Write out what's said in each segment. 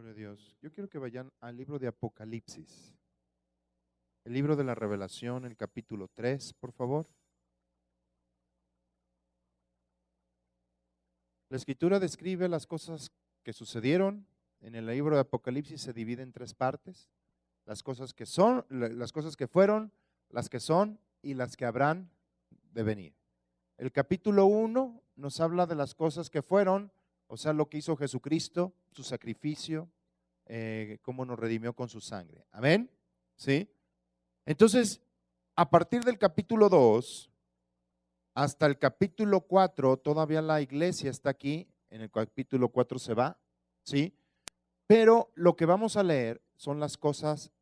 Gloria a Dios. Yo quiero que vayan al libro de Apocalipsis, el libro de la Revelación, el capítulo 3, por favor. La Escritura describe las cosas que sucedieron. En el libro de Apocalipsis se divide en tres partes: las cosas que son, las cosas que fueron, las que son y las que habrán de venir. El capítulo 1 nos habla de las cosas que fueron, o sea, lo que hizo Jesucristo, su sacrificio, cómo nos redimió con su sangre. Amén. ¿Sí? Entonces, a partir del capítulo 2 hasta el capítulo 4, todavía la iglesia está aquí. En el capítulo 4 se va, ¿sí? Pero lo que vamos a leer son las cosas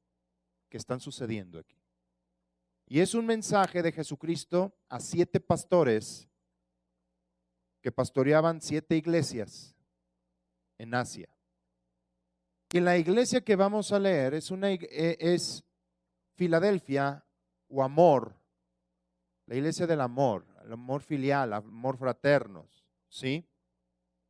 que están sucediendo aquí. Y es un mensaje de Jesucristo a 7 pastores que pastoreaban 7 iglesias en Asia. Y la iglesia que vamos a leer es Filadelfia o Amor, la iglesia del amor, el amor filial, amor fraternos, ¿sí?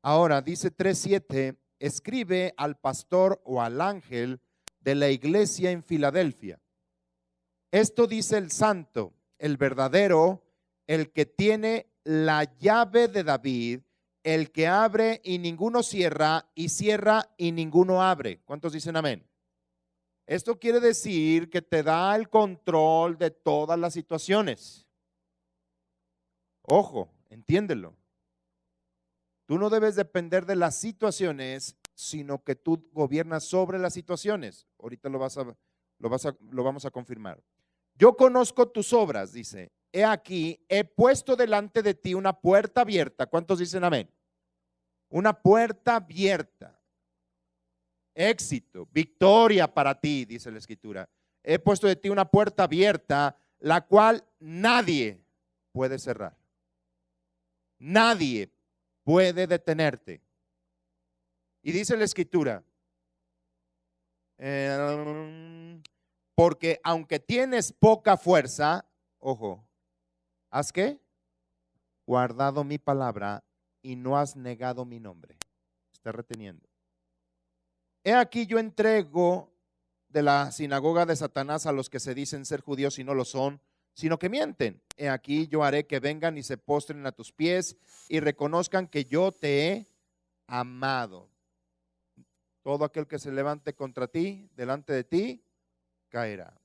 Ahora dice 3:7, escribe al pastor o al ángel de la iglesia en Filadelfia. Esto dice el santo, el verdadero, el que tiene la llave de David, el que abre y ninguno cierra, y cierra y ninguno abre. ¿Cuántos dicen amén? Esto quiere decir que te da el control de todas las situaciones. Ojo, entiéndelo. Tú no debes depender de las situaciones, sino que tú gobiernas sobre las situaciones. Ahorita lo vamos a confirmar. Yo conozco tus obras, dice. He aquí, he puesto delante de ti una puerta abierta. ¿Cuántos dicen amén? Una puerta abierta. Éxito, victoria para ti, dice la Escritura. He puesto de ti una puerta abierta, la cual nadie puede cerrar. Nadie puede detenerte. Y dice la Escritura, porque aunque tienes poca fuerza, ojo, ¿has qué? Guardado mi palabra y no has negado mi nombre. Está reteniendo. He aquí yo entrego de la sinagoga de Satanás a los que se dicen ser judíos y no lo son, sino que mienten. He aquí yo haré que vengan y se postren a tus pies y reconozcan que yo te he amado. Todo aquel que se levante contra ti, delante de ti, caerá.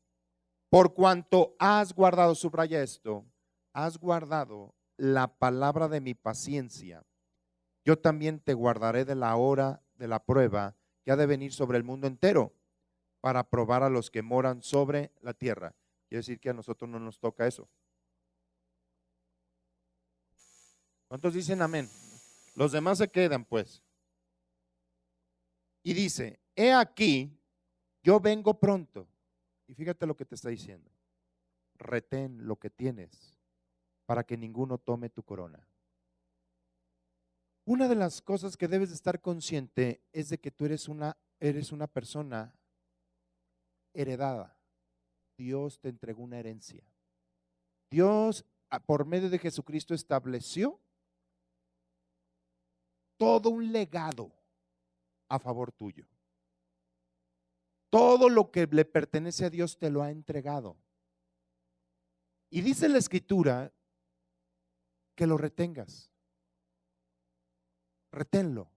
Por cuanto has guardado, subraya esto, has guardado la palabra de mi paciencia, yo también te guardaré de la hora de la prueba que ha de venir sobre el mundo entero para probar a los que moran sobre la tierra. Quiere decir que a nosotros no nos toca eso. ¿Cuántos dicen amén? Los demás se quedan, pues. Y dice, he aquí, yo vengo pronto. Y fíjate lo que te está diciendo. Retén lo que tienes para que ninguno tome tu corona. Una de las cosas que debes de estar consciente es de que tú eres una persona heredada. Dios te entregó una herencia. Dios, por medio de Jesucristo, estableció todo un legado a favor tuyo. Todo lo que le pertenece a Dios te lo ha entregado. Y dice la Escritura que lo retengas. Reténlo.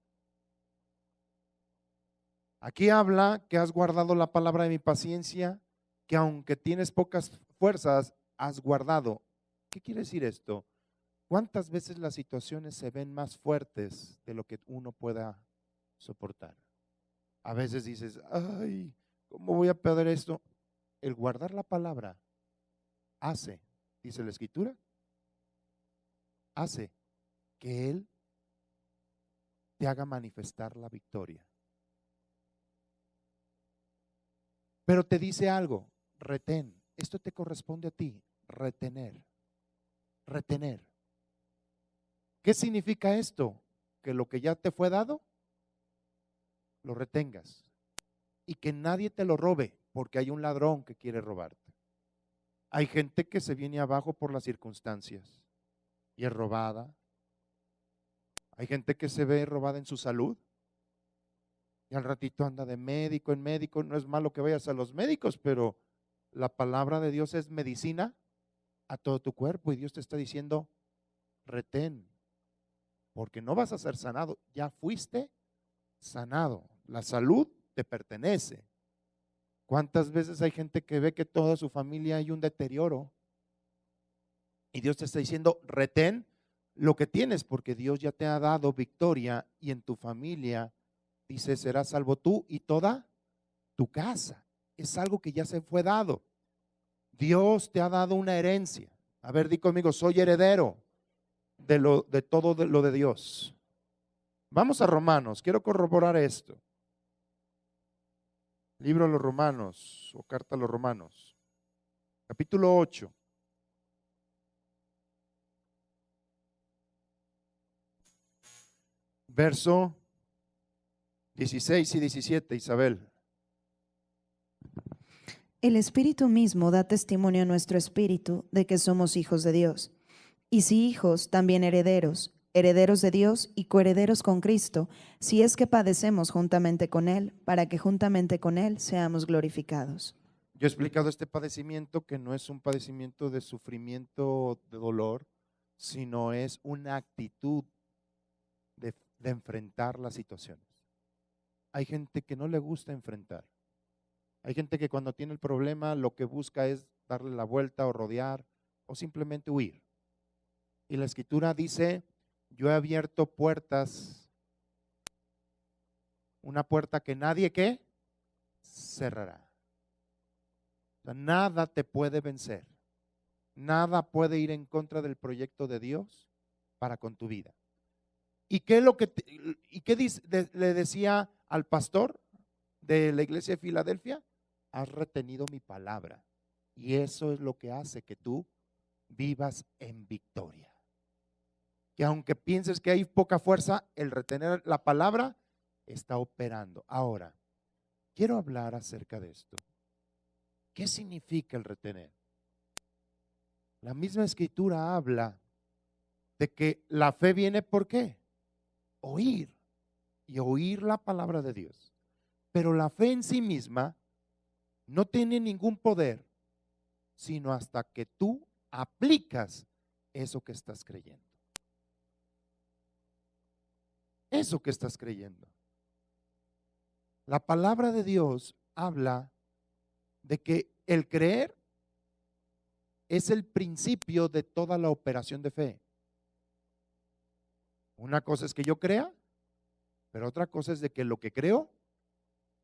Aquí habla que has guardado la palabra de mi paciencia, que aunque tienes pocas fuerzas, has guardado. ¿Qué quiere decir esto? ¿Cuántas veces las situaciones se ven más fuertes de lo que uno pueda soportar? A veces dices, ay, ¿cómo voy a perder esto? El guardar la palabra hace, dice la Escritura, hace que Él te haga manifestar la victoria. Pero te dice algo, retén. Esto te corresponde a ti, retener. Retener. ¿Qué significa esto? Que lo que ya te fue dado, lo retengas. Y que nadie te lo robe, porque hay un ladrón que quiere robarte. Hay gente que se viene abajo por las circunstancias y es robada. Hay gente que se ve robada en su salud. Y al ratito anda de médico en médico. No es malo que vayas a los médicos, pero la palabra de Dios es medicina a todo tu cuerpo. Y Dios te está diciendo, retén, porque no vas a ser sanado. Ya fuiste sanado. La salud te pertenece. ¿Cuántas veces hay gente que ve que toda su familia hay un deterioro? Y Dios te está diciendo, retén lo que tienes, porque Dios ya te ha dado victoria y en tu familia, dice, serás salvo tú y toda tu casa. Es algo que ya se fue dado. Dios te ha dado una herencia. A ver, di conmigo, soy heredero de todo lo de Dios. Vamos a Romanos, quiero corroborar esto. Libro de los Romanos o carta a los Romanos, capítulo 8. Verso 16 y 17, Isabel. El Espíritu mismo da testimonio a nuestro espíritu de que somos hijos de Dios. Y si hijos, también herederos, herederos de Dios y coherederos con Cristo, si es que padecemos juntamente con Él, para que juntamente con Él seamos glorificados. Yo he explicado este padecimiento que no es un padecimiento de sufrimiento, de dolor, sino es una actitud de enfrentar las situaciones. Hay gente que no le gusta enfrentar. Hay gente que cuando tiene el problema lo que busca es darle la vuelta o rodear o simplemente huir. Y la escritura dice, yo he abierto puertas, una puerta que nadie ¿qué? Cerrará. O sea, nada te puede vencer. Nada puede ir en contra del proyecto de Dios para con tu vida. ¿Y qué es lo que le decía al pastor de la iglesia de Filadelfia? Has retenido mi palabra. Y eso es lo que hace que tú vivas en victoria. Que aunque pienses que hay poca fuerza, el retener la palabra está operando. Ahora, quiero hablar acerca de esto. ¿Qué significa el retener? La misma escritura habla de que la fe viene ¿por qué? Oír y oír la palabra de Dios. Pero la fe en sí misma no tiene ningún poder, sino hasta que tú aplicas eso que estás creyendo. Eso que estás creyendo. La palabra de Dios habla de que el creer es el principio de toda la operación de fe. Una cosa es que yo crea, pero otra cosa es de que lo que creo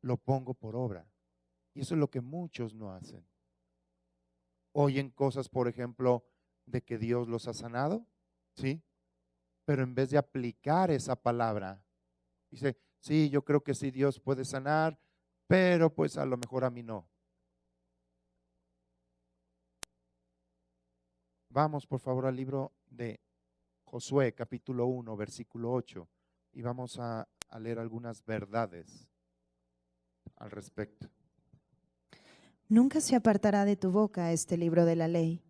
lo pongo por obra. Y eso es lo que muchos no hacen. Oyen cosas, por ejemplo, de que Dios los ha sanado, ¿sí? Pero en vez de aplicar esa palabra, dice, sí, yo creo que sí, Dios puede sanar, pero pues a lo mejor a mí no. Vamos por favor al libro de Josué, capítulo 1, versículo 8, y vamos a leer algunas verdades al respecto. Nunca se apartará de tu boca este libro de la ley,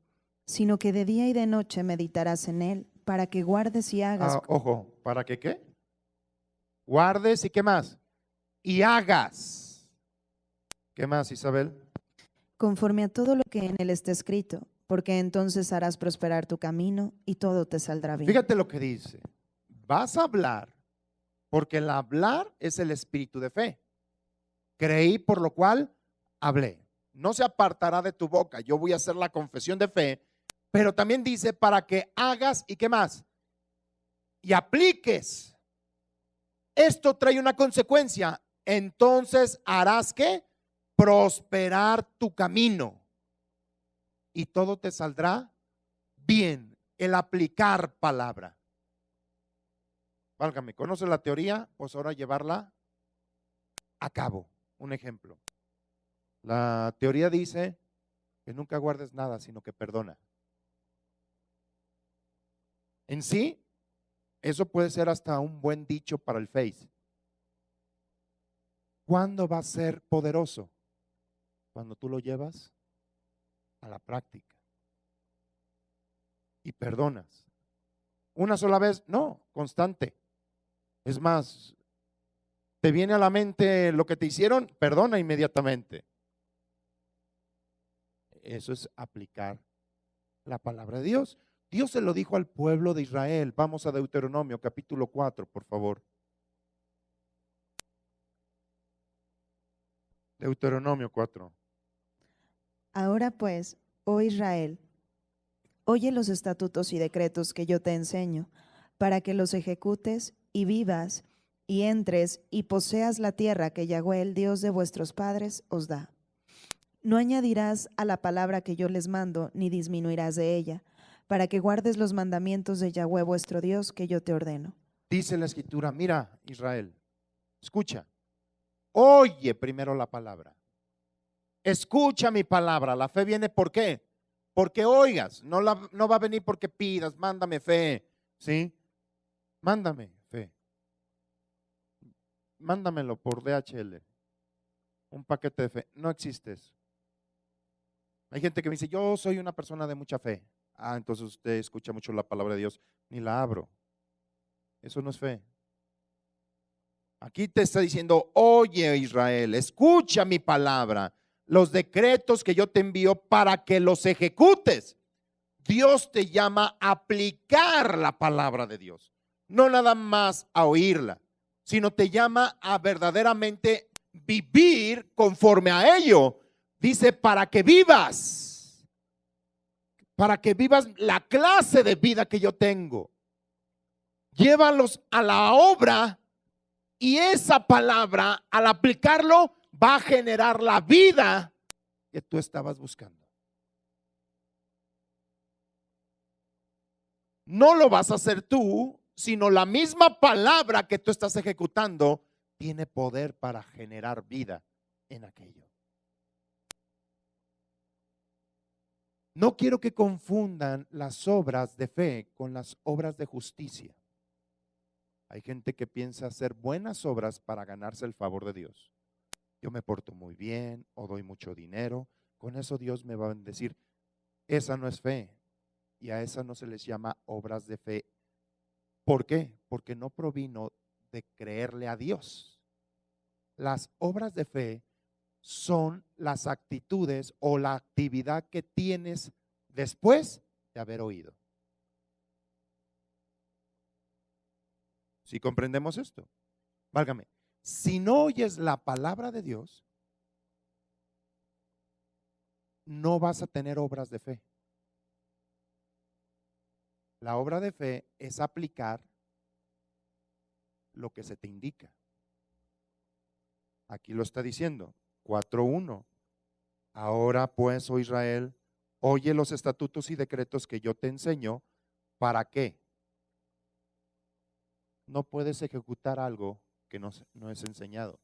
sino que de día y de noche meditarás en él, para que guardes y hagas. Ojo, ¿para que qué? Guardes y ¿qué más? Y hagas. ¿Qué más, Isabel? Conforme a todo lo que en él está escrito, porque entonces harás prosperar tu camino y todo te saldrá bien. Fíjate lo que dice. Vas a hablar, porque el hablar es el espíritu de fe. Creí, por lo cual hablé. No se apartará de tu boca. Yo voy a hacer la confesión de fe, pero también dice para que hagas y qué más. Y apliques. Esto trae una consecuencia. Entonces harás que prosperar tu camino y todo te saldrá bien. El aplicar palabra. Válgame, ¿conoce la teoría? Pues ahora llevarla a cabo. Un ejemplo. La teoría dice que nunca guardes nada, sino que perdona. En sí, eso puede ser hasta un buen dicho para el Face. ¿Cuándo va a ser poderoso? Cuando tú lo llevas a la práctica y perdonas. ¿Una sola vez? No, constante. Es más, ¿Te viene a la mente lo que te hicieron? Perdona inmediatamente. Eso es aplicar la palabra de Dios. Dios se lo dijo al pueblo de Israel. Vamos a Deuteronomio capítulo 4, por favor. Deuteronomio 4. Ahora pues, oh Israel, oye los estatutos y decretos que yo te enseño, para que los ejecutes y vivas, y entres y poseas la tierra que Yahweh, el Dios de vuestros padres, os da. No añadirás a la palabra que yo les mando, ni disminuirás de ella, para que guardes los mandamientos de Yahweh vuestro Dios que yo te ordeno. Dice la escritura, mira Israel, escucha, oye primero la palabra. Escucha mi palabra. La fe viene ¿por qué? Porque oigas, no va a venir porque pidas, mándame fe, ¿sí? Mándame fe. Mándamelo por DHL. Un paquete de fe. No existe eso. Hay gente que me dice, yo soy una persona de mucha fe. Ah, entonces usted escucha mucho la palabra de Dios. Ni la abro. Eso no es fe. Aquí te está diciendo, oye Israel, escucha mi palabra, los decretos que yo te envío para que los ejecutes. Dios te llama a aplicar la palabra de Dios, no nada más a oírla, sino te llama a verdaderamente vivir conforme a ello. Dice, para que vivas la clase de vida que yo tengo. Llévalos a la obra y esa palabra, al aplicarlo, va a generar la vida que tú estabas buscando. No lo vas a hacer tú, sino la misma palabra que tú estás ejecutando tiene poder para generar vida en aquello. No quiero que confundan las obras de fe con las obras de justicia. Hay gente que piensa hacer buenas obras para ganarse el favor de Dios. Yo me porto muy bien o doy mucho dinero, con eso Dios me va a bendecir. Esa no es fe y a esa no se les llama obras de fe. ¿Por qué? Porque no provino de creerle a Dios. Las obras de fe son las actitudes o la actividad que tienes después de haber oído. ¿Sí comprendemos esto? Válgame, si no oyes la palabra de Dios, no vas a tener obras de fe. La obra de fe es aplicar lo que se te indica. Aquí lo está diciendo, 4:1. Ahora pues, oh Israel, oye los estatutos y decretos que yo te enseño. ¿Para qué? No puedes ejecutar algo que no es enseñado.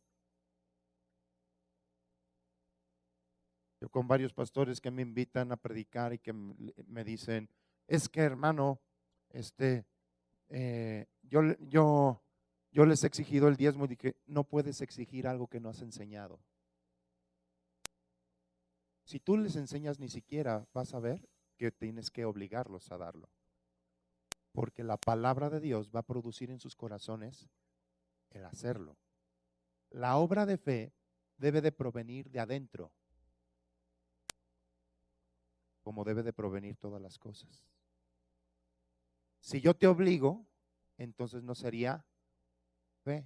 Yo con varios pastores que me invitan a predicar y que me dicen, es que hermano, yo les he exigido el diezmo y que no puedes exigir algo que no has enseñado. Si tú les enseñas ni siquiera, vas a ver que tienes que obligarlos a darlo. Porque la palabra de Dios va a producir en sus corazones el hacerlo. La obra de fe debe de provenir de adentro, como debe de provenir todas las cosas. Si yo te obligo, entonces no sería fe.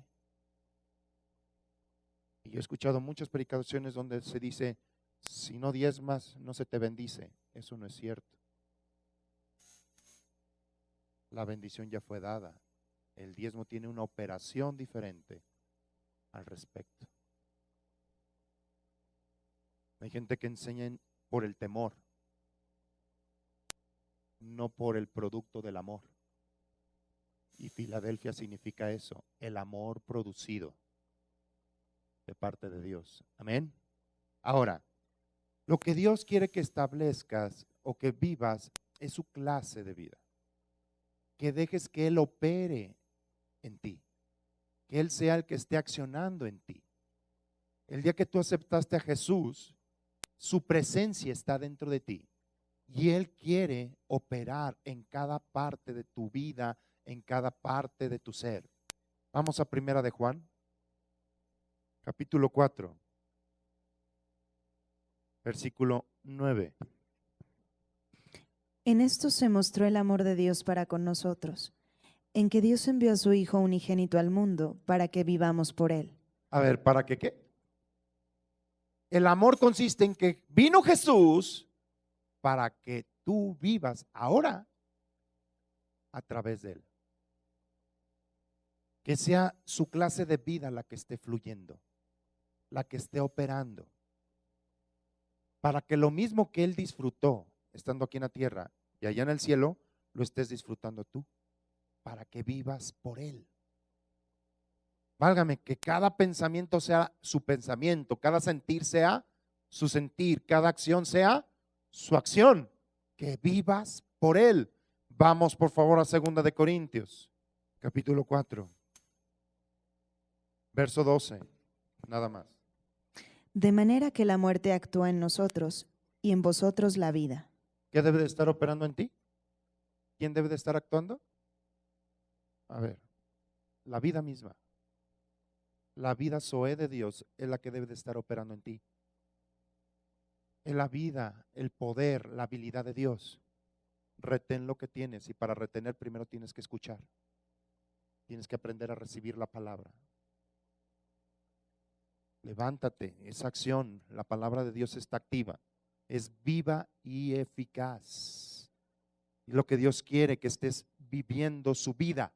Y yo he escuchado muchas predicaciones donde se dice, si no diezmas, no se te bendice. Eso no es cierto. La bendición ya fue dada. El diezmo tiene una operación diferente al respecto. Hay gente que enseña por el temor, no por el producto del amor. Y Filadelfia significa eso, el amor producido de parte de Dios. Amén. Ahora, lo que Dios quiere que establezcas o que vivas es su clase de vida. Que dejes que Él opere en ti. Que Él sea el que esté accionando en ti. El día que tú aceptaste a Jesús, su presencia está dentro de ti. Y Él quiere operar en cada parte de tu vida, en cada parte de tu ser. Vamos a Primera de Juan. capítulo 4, versículo 9. En esto se mostró el amor de Dios para con nosotros, en que Dios envió a su Hijo unigénito al mundo para que vivamos por Él. A ver, ¿para qué qué? El amor consiste en que vino Jesús para que tú vivas ahora a través de Él. Que sea su clase de vida la que esté fluyendo, la que esté operando, para que lo mismo que Él disfrutó estando aquí en la tierra y allá en el cielo, lo estés disfrutando tú, para que vivas por Él. Válgame, que cada pensamiento sea su pensamiento, cada sentir sea su sentir, cada acción sea su acción, que vivas por Él. Vamos por favor a 2 de Corintios, capítulo 4, verso 12, nada más. De manera que la muerte actúa en nosotros y en vosotros la vida. ¿Qué debe de estar operando en ti? ¿Quién debe de estar actuando? A ver, la vida misma. La vida Zoé de Dios es la que debe de estar operando en ti. Es la vida, el poder, la habilidad de Dios. Retén lo que tienes y para retener primero tienes que escuchar. Tienes que aprender a recibir la palabra. Levántate, esa acción, la palabra de Dios está activa, es viva y eficaz. Y lo que Dios quiere que estés viviendo su vida.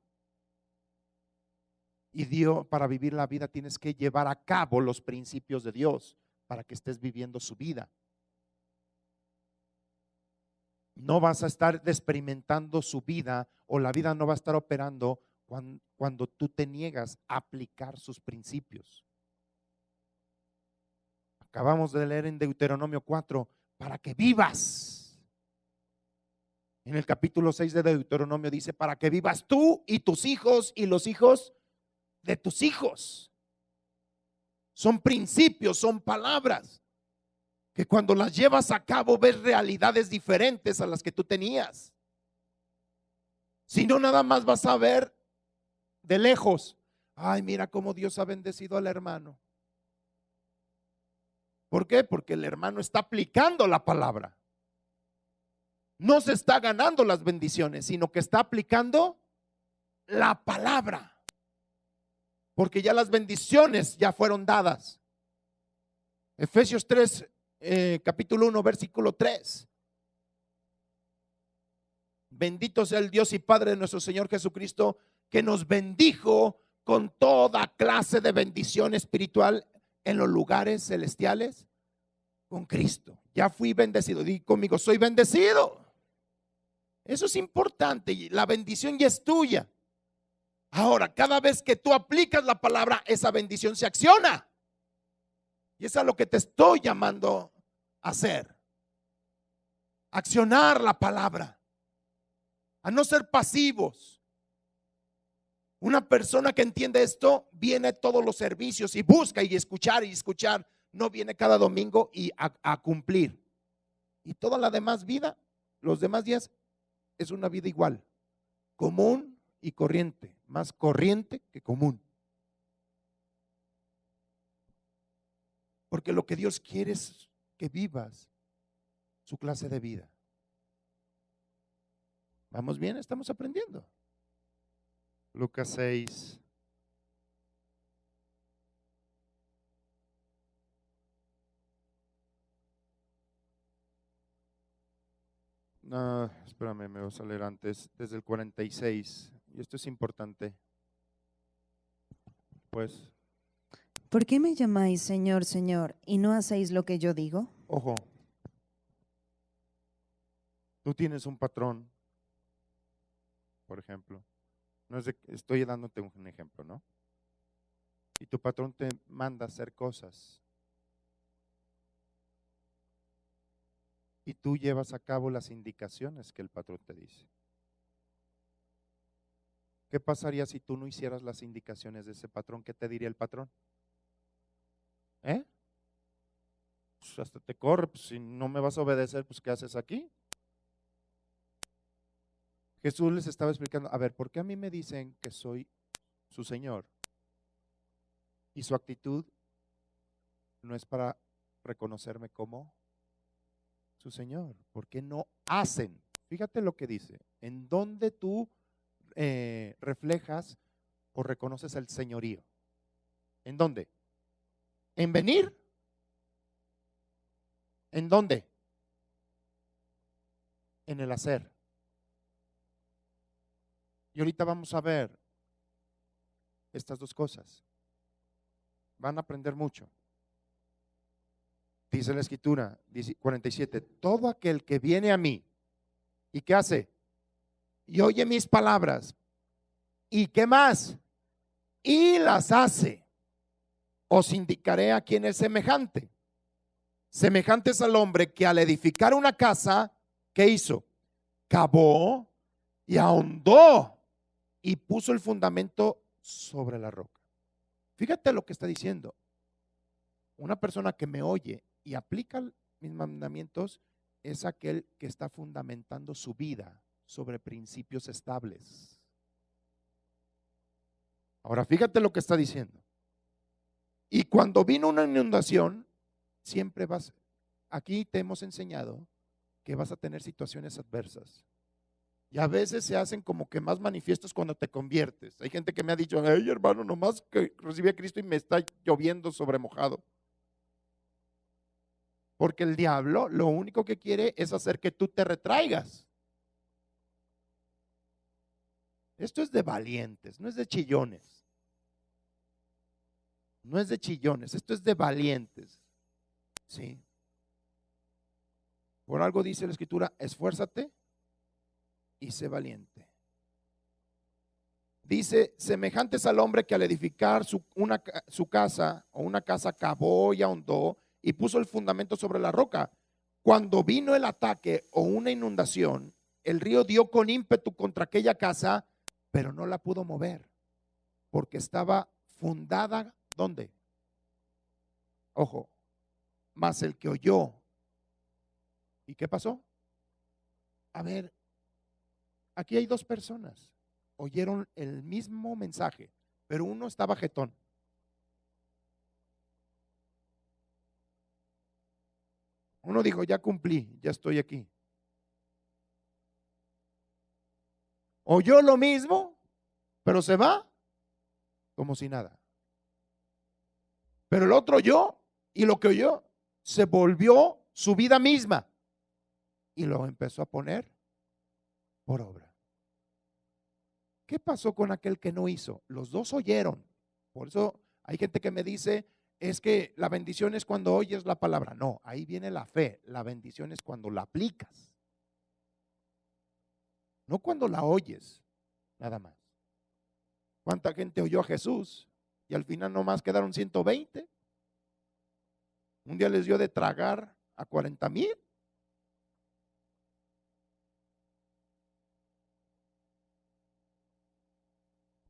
Y Dios, para vivir la vida tienes que llevar a cabo los principios de Dios para que estés viviendo su vida. No vas a estar experimentando su vida o la vida no va a estar operando cuando tú te niegas a aplicar sus principios. Acabamos de leer en Deuteronomio 4, para que vivas. En el capítulo 6 de Deuteronomio dice, para que vivas tú y tus hijos y los hijos de tus hijos. Son principios, son palabras que cuando las llevas a cabo ves realidades diferentes a las que tú tenías. Si no, nada más vas a ver de lejos, ay, mira cómo Dios ha bendecido al hermano. ¿Por qué? Porque el hermano está aplicando la palabra. No se está ganando las bendiciones, sino que está aplicando la palabra. Porque ya las bendiciones ya fueron dadas. Efesios 3, capítulo 1, versículo 3. Bendito sea el Dios y Padre de nuestro Señor Jesucristo, que nos bendijo con toda clase de bendición espiritual en los lugares celestiales con Cristo. Ya fui bendecido. Di conmigo, soy bendecido. Eso es importante. La bendición ya es tuya. Ahora, cada vez que tú aplicas la palabra, esa bendición se acciona. Y eso es lo que te estoy llamando a hacer. Accionar la palabra. A no ser pasivos. Una persona que entiende esto viene a todos los servicios y busca y escuchar. No viene cada domingo y a cumplir. Y toda la demás vida, los demás días, es una vida igual. Común y corriente. Más corriente que común. Porque lo que Dios quiere es que vivas su clase de vida. ¿Vamos bien? Estamos aprendiendo. Lucas 6. No, espérame, me voy a leer antes, desde el 46. Y esto es importante. Pues, ¿Por qué me llamáis Señor, Señor, y no hacéis lo que yo digo? ojo, tú tienes un patrón, por ejemplo. No es de, estoy dándote un ejemplo, ¿no? Y tu patrón te manda a hacer cosas. Y tú llevas a cabo las indicaciones que el patrón te dice. ¿Qué pasaría si tú no hicieras las indicaciones de ese patrón? ¿Qué te diría el patrón? Pues hasta te corre, pues si no me vas a obedecer, pues ¿qué haces aquí? Jesús les estaba explicando, a ver, ¿por qué a mí me dicen que soy su Señor? Y su actitud no es para reconocerme como su Señor. ¿Por qué no hacen? Fíjate lo que dice. ¿En dónde tú reflejas o reconoces el señorío? ¿En dónde? ¿En venir? ¿En dónde? En el hacer. Y ahorita vamos a ver estas dos cosas. Van a aprender mucho. Dice la Escritura, 47, todo aquel que viene a mí, ¿y qué hace? Y oye mis palabras, ¿y qué más? Y las hace. Os indicaré a quién es semejante. Semejante es al hombre que al edificar una casa, ¿qué hizo? Cavó y ahondó y puso el fundamento sobre la roca. Fíjate lo que está diciendo. Una persona que me oye y aplica mis mandamientos es aquel que está fundamentando su vida sobre principios estables. Ahora fíjate lo que está diciendo. Y cuando vino una inundación, siempre aquí te hemos enseñado que vas a tener situaciones adversas. Y a veces se hacen como que más manifiestos cuando te conviertes. Hay gente que me ha dicho, hey hermano, nomás que recibí a Cristo y me está lloviendo sobre mojado. Porque el diablo lo único que quiere es hacer que tú te retraigas. Esto es de valientes, no es de chillones. No es de chillones, esto es de valientes. ¿Sí? Por algo dice la Escritura, esfuérzate y sé valiente. Dice, semejantes al hombre que al edificar su casa o una casa cavó y ahondó y puso el fundamento sobre la roca. Cuando vino el ataque o una inundación, el río dio con ímpetu contra aquella casa, pero no la pudo mover, porque estaba fundada, ¿dónde? Ojo, más el que oyó. ¿Y qué pasó? A ver, aquí hay dos personas. Oyeron el mismo mensaje, pero uno estaba jetón. Uno dijo, ya cumplí, ya estoy aquí. Oyó lo mismo, pero se va como si nada. Pero el otro oyó y lo que oyó se volvió su vida misma y lo empezó a poner por obra. ¿Qué pasó con aquel que no hizo? Los dos oyeron. Por eso hay gente que me dice, es que la bendición es cuando oyes la palabra. No, ahí viene la fe. La bendición es cuando la aplicas. No cuando la oyes, nada más. ¿Cuánta gente oyó a Jesús? Y al final nomás quedaron 120. Un día les dio de tragar a 40,000.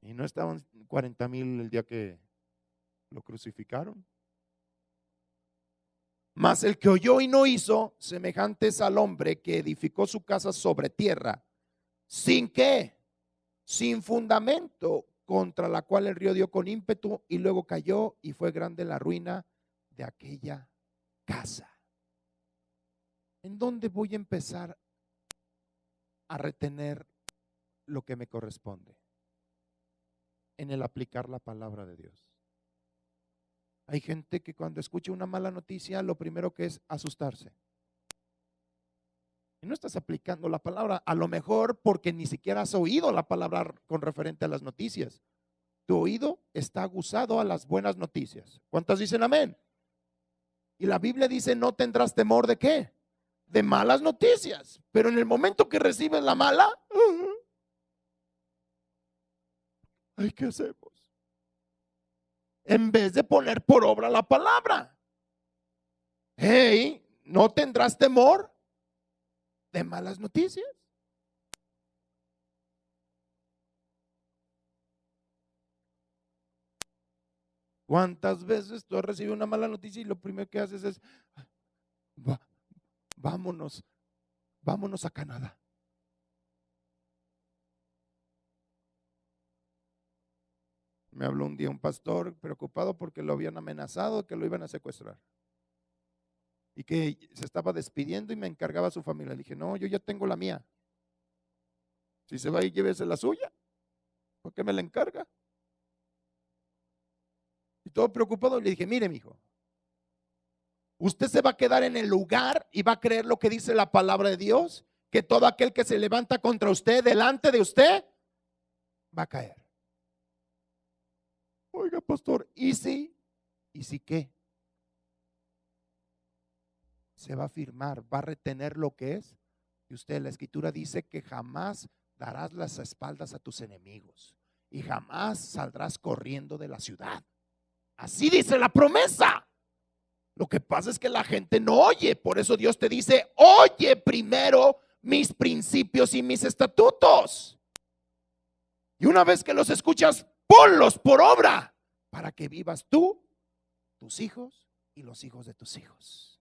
Y no estaban 40,000 el día que lo crucificaron. Mas el que oyó y no hizo, semejante es al hombre que edificó su casa sobre tierra. ¿Sin qué? Sin fundamento, contra la cual el río dio con ímpetu y luego cayó y fue grande la ruina de aquella casa. ¿En dónde voy a empezar a retener lo que me corresponde? En el aplicar la palabra de Dios. Hay gente que cuando escucha una mala noticia, lo primero que es asustarse. Y no estás aplicando la palabra, a lo mejor porque ni siquiera has oído la palabra con referente a las noticias. Tu oído está aguzado a las buenas noticias. ¿Cuántas dicen amén? Y la Biblia dice, no tendrás temor de qué? De malas noticias. Pero en el momento que recibes la mala, ay, ¿qué hacemos? En vez de poner por obra la palabra. Hey, no tendrás temor de malas noticias. ¿Cuántas veces tú has recibido una mala noticia y lo primero que haces es, vámonos a Canadá? Me habló un día un pastor preocupado porque lo habían amenazado, que lo iban a secuestrar y que se estaba despidiendo y me encargaba a su familia. Le dije, no, yo ya tengo la mía. Si se va y llévese la suya, ¿por qué me la encarga? Y todo preocupado le dije, mire, mijo, usted se va a quedar en el lugar y va a creer lo que dice la palabra de Dios, que todo aquel que se levanta contra usted, delante de usted, va a caer. Oiga, pastor, ¿y si? ¿Y si qué? Se va a firmar, va a retener lo que es. Y usted, la escritura dice que jamás darás las espaldas a tus enemigos y jamás saldrás corriendo de la ciudad. Así dice la promesa. Lo que pasa es que la gente no oye. Por eso Dios te dice, oye primero mis principios y mis estatutos. Y una vez que los escuchas, ponlos por obra para que vivas tú, tus hijos y los hijos de tus hijos.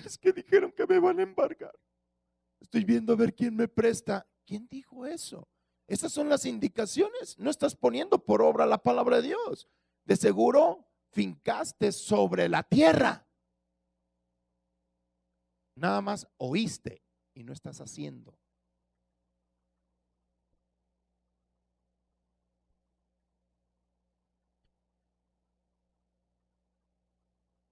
Es que dijeron que me van a embargar. Estoy viendo a ver quién me presta. ¿Quién dijo eso? Esas son las indicaciones. No estás poniendo por obra la palabra de Dios. De seguro fincaste sobre la tierra. Nada más oíste y no estás haciendo.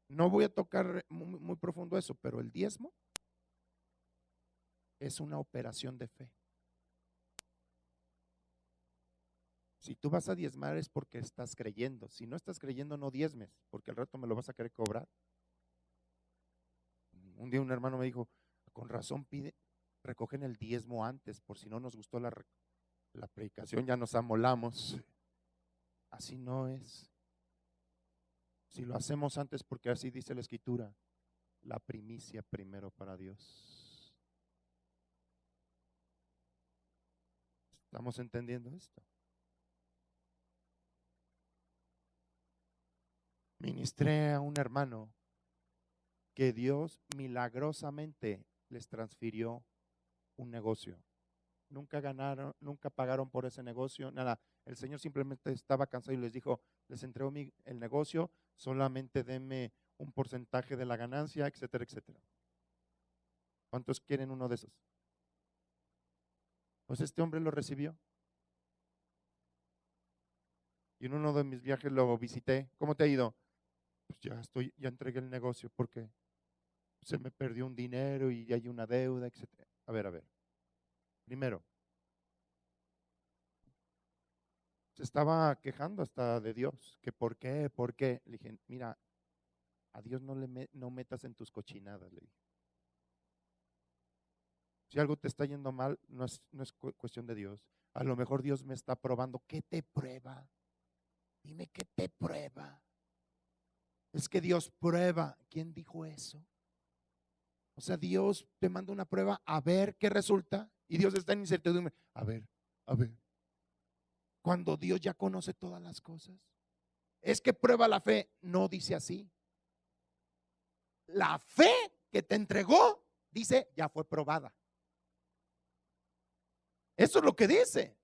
No voy a tocar muy profundo eso, pero el diezmo es una operación de fe. Si tú vas a diezmar es porque estás creyendo. Si no estás creyendo, no diezmes, porque al rato me lo vas a querer cobrar. Un día un hermano me dijo, con razón recogen el diezmo antes, por si no nos gustó la predicación, ya nos amolamos. Así no es. Si lo hacemos antes, porque así dice la escritura, la primicia primero para Dios. ¿Estamos entendiendo esto? Ministré a un hermano que Dios milagrosamente les transfirió un negocio. Nunca ganaron, nunca pagaron por ese negocio, nada. El Señor simplemente estaba cansado y les dijo, les entrego el negocio, solamente denme un porcentaje de la ganancia, etcétera, etcétera. ¿Cuántos quieren uno de esos? Pues este hombre lo recibió. Y en uno de mis viajes lo visité. ¿Cómo te ha ido? Pues ya entregué el negocio porque se me perdió un dinero y hay una deuda, etcétera. A ver. Primero, se estaba quejando hasta de Dios, que por qué. Le dije, mira, a Dios no metas en tus cochinadas, le dije. Si algo te está yendo mal, no es cuestión de Dios. A lo mejor Dios me está probando. ¿Qué te prueba? Dime qué te prueba. Es que Dios prueba. ¿Quién dijo eso? O sea, Dios te manda una prueba a ver qué resulta. Y Dios está en incertidumbre. A ver. Cuando Dios ya conoce todas las cosas. Es que prueba la fe. No dice así. La fe que te entregó, dice, ya fue probada. Eso es lo que dice.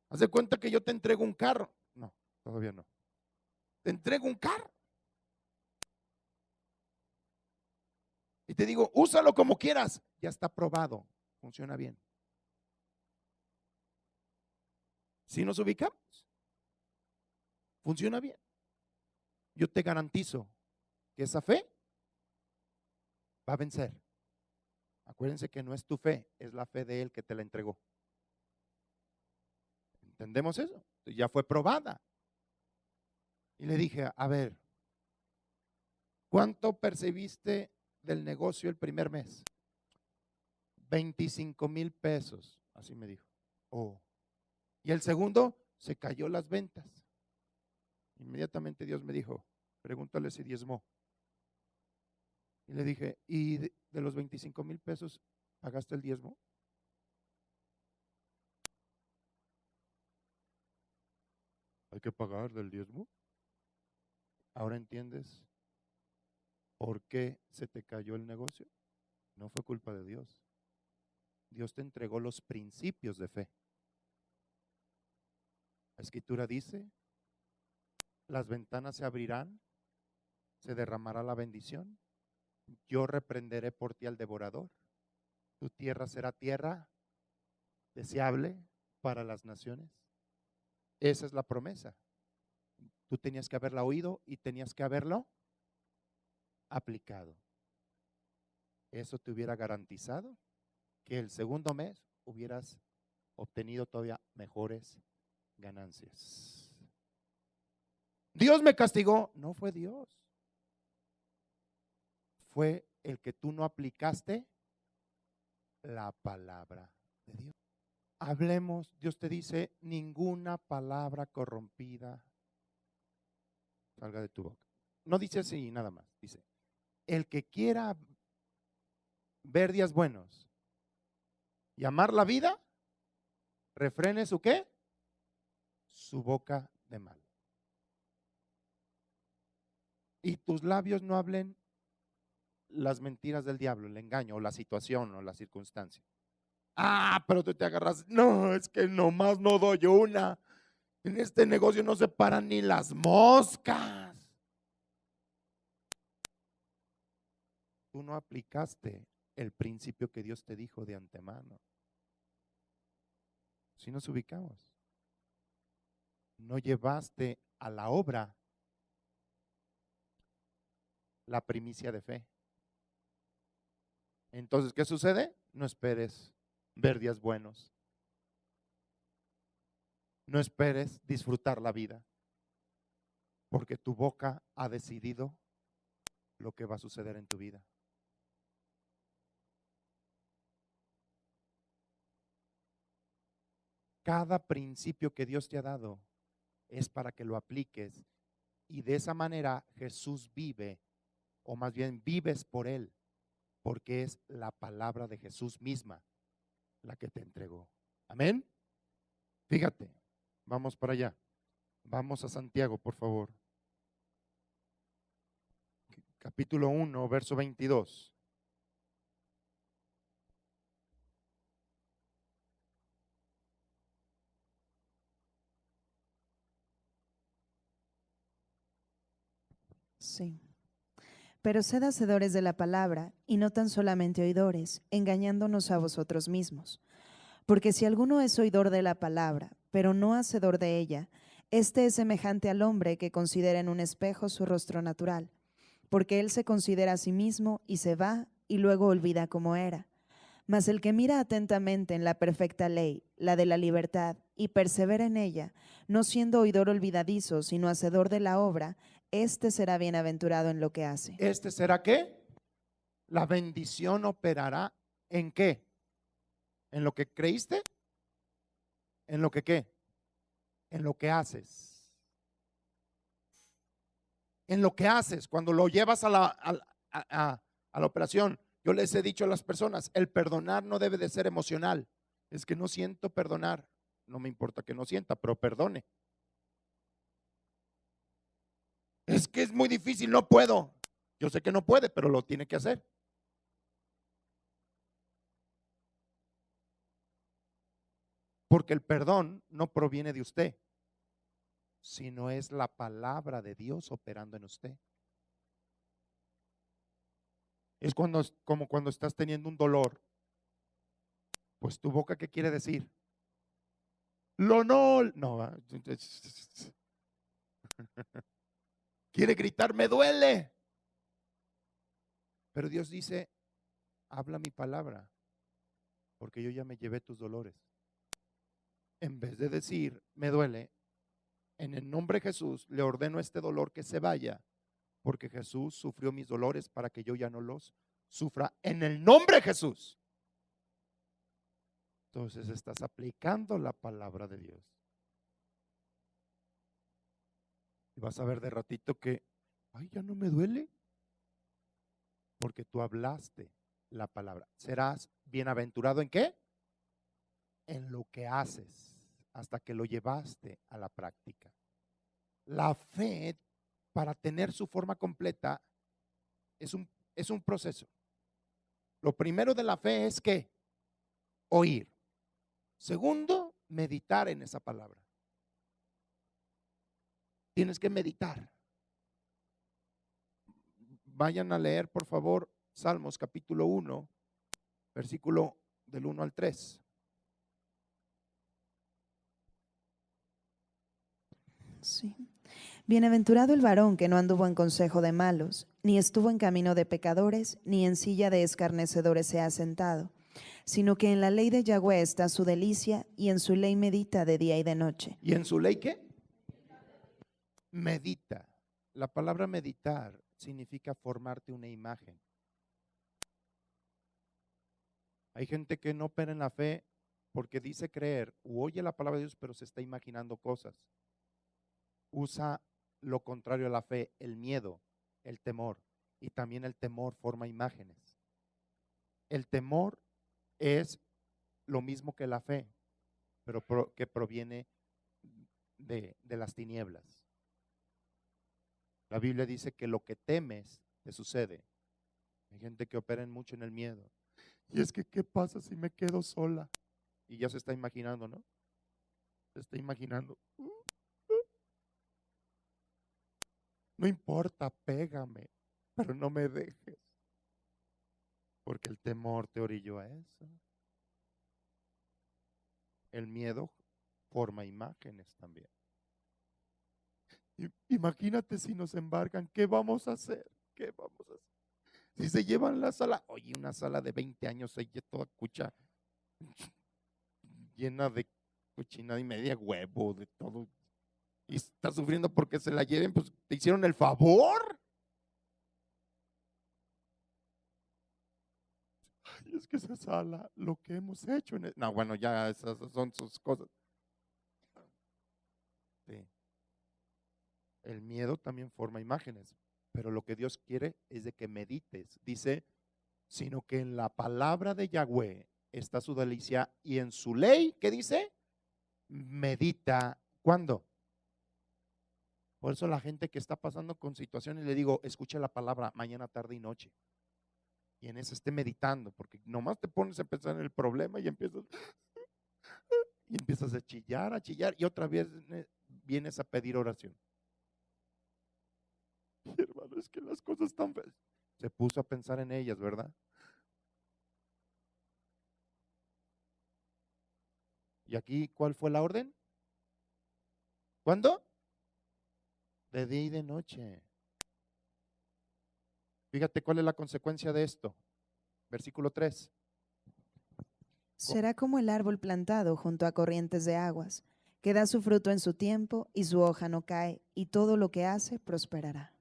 Haz de cuenta que yo te entrego un carro. No, todavía no. Te entrego un carro. Y te digo, úsalo como quieras. Ya está probado. Funciona bien. Si nos ubicamos, funciona bien. Yo te garantizo que esa fe va a vencer. Acuérdense que no es tu fe, es la fe de Él que te la entregó. ¿Entendemos eso? Ya fue probada. Y le dije, a ver, ¿cuánto percibiste del negocio el primer mes? 25,000 pesos, así me dijo. Oh. Y el segundo, se cayó las ventas. Inmediatamente Dios me dijo, pregúntale si diezmó. Y le dije, ¿y de los 25,000 pesos pagaste el diezmo? Hay que pagar del diezmo. ¿Ahora entiendes por qué se te cayó el negocio? No fue culpa de Dios. Dios te entregó los principios de fe. La Escritura dice, las ventanas se abrirán, se derramará la bendición, yo reprenderé por ti al devorador, tu tierra será tierra deseable para las naciones. Esa es la promesa. Tú tenías que haberla oído y tenías que haberlo aplicado. Eso te hubiera garantizado que el segundo mes hubieras obtenido todavía mejores ganancias. Dios me castigó. No fue Dios. Fue el que tú no aplicaste la palabra de Dios. Hablemos, Dios te dice, ninguna palabra corrompida salga de tu boca. No dice así nada más, dice, el que quiera ver días buenos y amar la vida, refrene su ¿qué? Su boca de mal. Y tus labios no hablen las mentiras del diablo, el engaño o la situación o la circunstancia. Ah, pero tú te agarras, no, es que nomás no doy una. En este negocio no se paran ni las moscas. Tú no aplicaste el principio que Dios te dijo de antemano. Si nos ubicamos, no llevaste a la obra la primicia de fe. Entonces, ¿qué sucede? No esperes ver días buenos. No esperes disfrutar la vida, porque tu boca ha decidido lo que va a suceder en tu vida. Cada principio que Dios te ha dado es para que lo apliques y de esa manera Jesús vive, o más bien vives por Él, porque es la palabra de Jesús misma la que te entregó. Amén. Fíjate, vamos para allá. Vamos a Santiago, por favor. Capítulo 1, verso 22. Sí. Pero sed hacedores de la palabra, y no tan solamente oidores, engañándonos a vosotros mismos. Porque si alguno es oidor de la palabra, pero no hacedor de ella, este es semejante al hombre que considera en un espejo su rostro natural, porque él se considera a sí mismo y se va y luego olvida cómo era. Mas el que mira atentamente en la perfecta ley, la de la libertad, y persevera en ella, no siendo oidor olvidadizo, sino hacedor de la obra, éste será bienaventurado en lo que hace. ¿Este será qué? La bendición operará ¿en qué? ¿En lo que creíste? ¿En lo que qué? En lo que haces. En lo que haces, cuando lo llevas a la operación. Yo les he dicho a las personas, el perdonar no debe de ser emocional. Es que no siento perdonar. No me importa que no sienta, pero perdone. Es que es muy difícil, no puedo. Yo sé que no puede, pero lo tiene que hacer. Porque el perdón no proviene de usted, sino es la palabra de Dios operando en usted. Es como cuando estás teniendo un dolor. Pues tu boca, ¿qué quiere decir? No, quiere gritar, me duele. Pero Dios dice, habla mi palabra, porque yo ya me llevé tus dolores. En vez de decir, me duele, en el nombre de Jesús le ordeno a este dolor que se vaya, porque Jesús sufrió mis dolores para que yo ya no los sufra. En el nombre de Jesús. Entonces estás aplicando la palabra de Dios. Y vas a ver de ratito que, ay, ya no me duele. Porque tú hablaste la palabra. Serás bienaventurado ¿en qué? En lo que haces, hasta que lo llevaste a la práctica. La fe, para tener su forma completa, es un proceso. Lo primero de la fe es que oír. Segundo, meditar en esa palabra. Tienes que meditar. Vayan a leer, por favor, Salmos capítulo 1, versículo del 1 al 3. Sí. Bienaventurado el varón que no anduvo en consejo de malos, ni estuvo en camino de pecadores, ni en silla de escarnecedores se ha sentado, sino que en la ley de Yahweh está su delicia, y en su ley medita de día y de noche. ¿Y en su ley qué? Medita. La palabra meditar significa formarte una imagen. Hay gente que no opera en la fe porque dice creer o oye la palabra de Dios, pero se está imaginando cosas. Usa lo contrario a la fe, el miedo, el temor. Y también el temor forma imágenes. El temor es lo mismo que la fe, pero que proviene de las tinieblas. La Biblia dice que lo que temes te sucede. Hay gente que opera mucho en el miedo. Y es que, ¿qué pasa si me quedo sola? Y ya se está imaginando, ¿no? Se está imaginando. No importa, pégame, pero no me dejes. Porque el temor te orilló a eso. El miedo forma imágenes también. Imagínate si nos embargan, ¿qué vamos a hacer? ¿Qué vamos a hacer? Si se llevan la sala, oye, una sala de 20 años, ahí toda cucha, llena de cochinada y media, huevo, de todo. Y está sufriendo porque se la lleven, pues te hicieron el favor. Ay, es que esa sala, lo que hemos hecho no, bueno, ya esas son sus cosas. Sí. El miedo también forma imágenes, pero lo que Dios quiere es de que medites. Dice, sino que en la palabra de Yahweh está su delicia y en su ley, ¿qué dice? Medita. ¿Cuándo? Por eso la gente que está pasando con situaciones le digo, escucha la palabra mañana, tarde y noche. Y en eso esté meditando, porque nomás te pones a pensar en el problema y empiezas a chillar y otra vez vienes a pedir oración. Y hermano, es que las cosas están feas. Se puso a pensar en ellas, ¿verdad? Y aquí, ¿cuál fue la orden? ¿Cuándo? De día y de noche. Fíjate cuál es la consecuencia de esto. Versículo 3. Será como el árbol plantado junto a corrientes de aguas, que da su fruto en su tiempo y su hoja no cae, y todo lo que hace prosperará.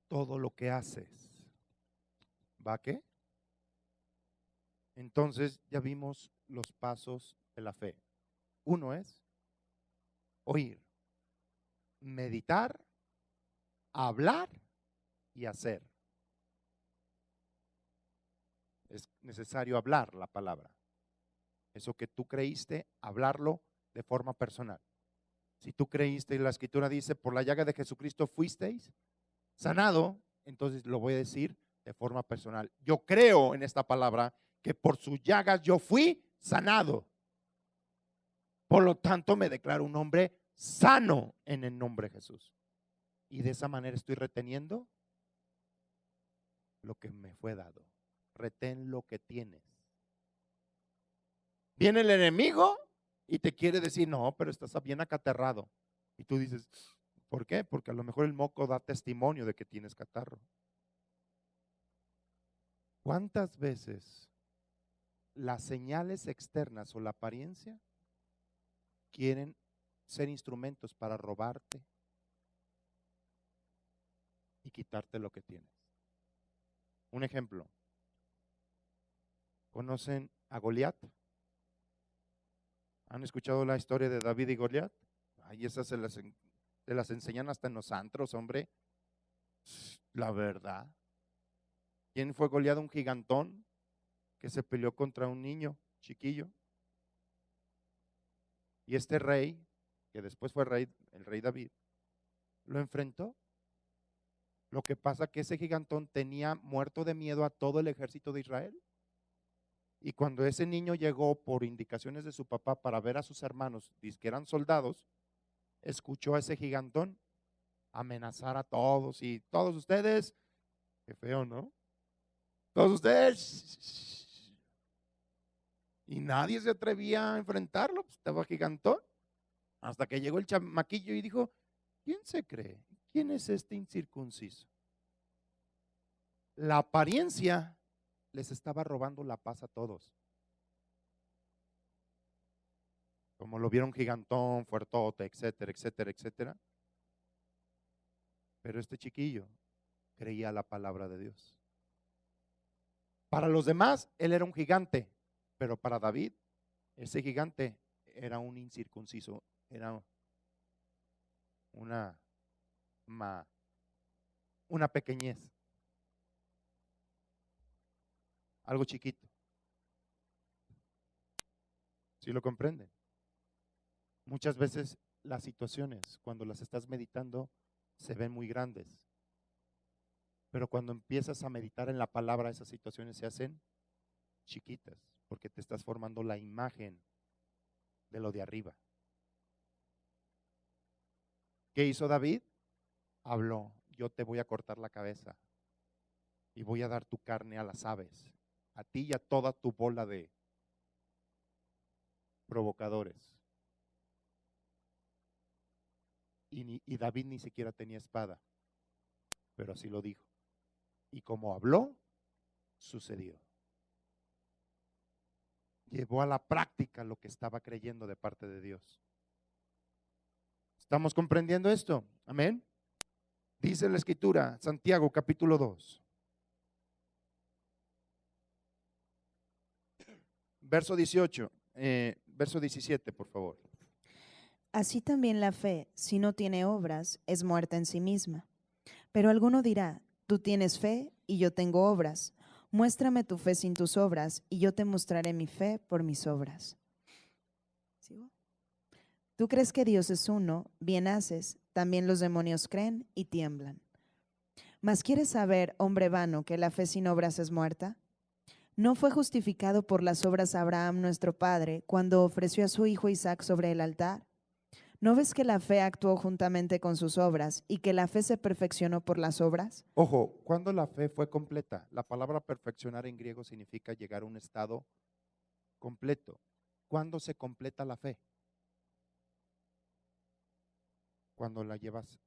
Todo lo que haces, ¿va a qué? Entonces ya vimos los pasos de la fe. Uno es oír, meditar, hablar y hacer. Es necesario hablar la palabra. Eso que tú creíste, hablarlo de forma personal. Si tú creíste y la escritura dice, por la llaga de Jesucristo fuisteis sanado, entonces lo voy a decir de forma personal. Yo creo en esta palabra que por sus llagas yo fui sanado. Por lo tanto, me declaro un hombre sano en el nombre de Jesús. Y de esa manera estoy reteniendo lo que me fue dado. Retén lo que tienes. Viene el enemigo y te quiere decir, no, pero estás bien acatarrado. Y tú dices, ¿por qué? Porque a lo mejor el moco da testimonio de que tienes catarro. ¿Cuántas veces las señales externas o la apariencia quieren ser instrumentos para robarte y quitarte lo que tienes? Un ejemplo. ¿Conocen a Goliat? ¿Han escuchado la historia de David y Goliat? Ay, esas se las enseñan hasta en los antros, hombre. La verdad. ¿Quién fue Goliat? Un gigantón que se peleó contra un niño chiquillo. Y este rey, que después fue rey, el rey David, lo enfrentó. Lo que pasa que ese gigantón tenía muerto de miedo a todo el ejército de Israel. Y cuando ese niño llegó por indicaciones de su papá para ver a sus hermanos, que eran soldados, escuchó a ese gigantón amenazar a todos y todos ustedes, qué feo, ¿no? Todos ustedes, y nadie se atrevía a enfrentarlo, pues estaba gigantón, hasta que llegó el chamaquillo y dijo, ¿quién se cree? ¿Quién es este incircunciso? La apariencia les estaba robando la paz a todos. Como lo vieron gigantón, fuertote, etcétera, etcétera, etcétera. Pero este chiquillo creía la palabra de Dios. Para los demás, él era un gigante, pero para David, ese gigante era un incircunciso, era una pequeñez, algo chiquito. ¿Sí lo comprenden? Muchas veces las situaciones, cuando las estás meditando, se ven muy grandes. Pero cuando empiezas a meditar en la palabra, esas situaciones se hacen chiquitas, porque te estás formando la imagen de lo de arriba. ¿Qué hizo David? Habló, yo te voy a cortar la cabeza y voy a dar tu carne a las aves, a ti y a toda tu bola de provocadores. Y David ni siquiera tenía espada, pero así lo dijo. Y como habló, sucedió. Llevó a la práctica lo que estaba creyendo de parte de Dios. ¿Estamos comprendiendo esto? Amén. Dice la Escritura, Santiago capítulo 2, verso 18, verso 17, por favor. Así también la fe, si no tiene obras, es muerta en sí misma. Pero alguno dirá, tú tienes fe y yo tengo obras. Muéstrame tu fe sin tus obras y yo te mostraré mi fe por mis obras. ¿Sigo? Tú crees que Dios es uno, bien haces, también los demonios creen y tiemblan. Mas ¿quieres saber, hombre vano, que la fe sin obras es muerta? ¿No fue justificado por las obras Abraham nuestro padre cuando ofreció a su hijo Isaac sobre el altar? ¿No ves que la fe actuó juntamente con sus obras y que la fe se perfeccionó por las obras? Ojo, ¿cuándo la fe fue completa? La palabra perfeccionar en griego significa llegar a un estado completo. ¿Cuándo se completa la fe? Cuando la llevas,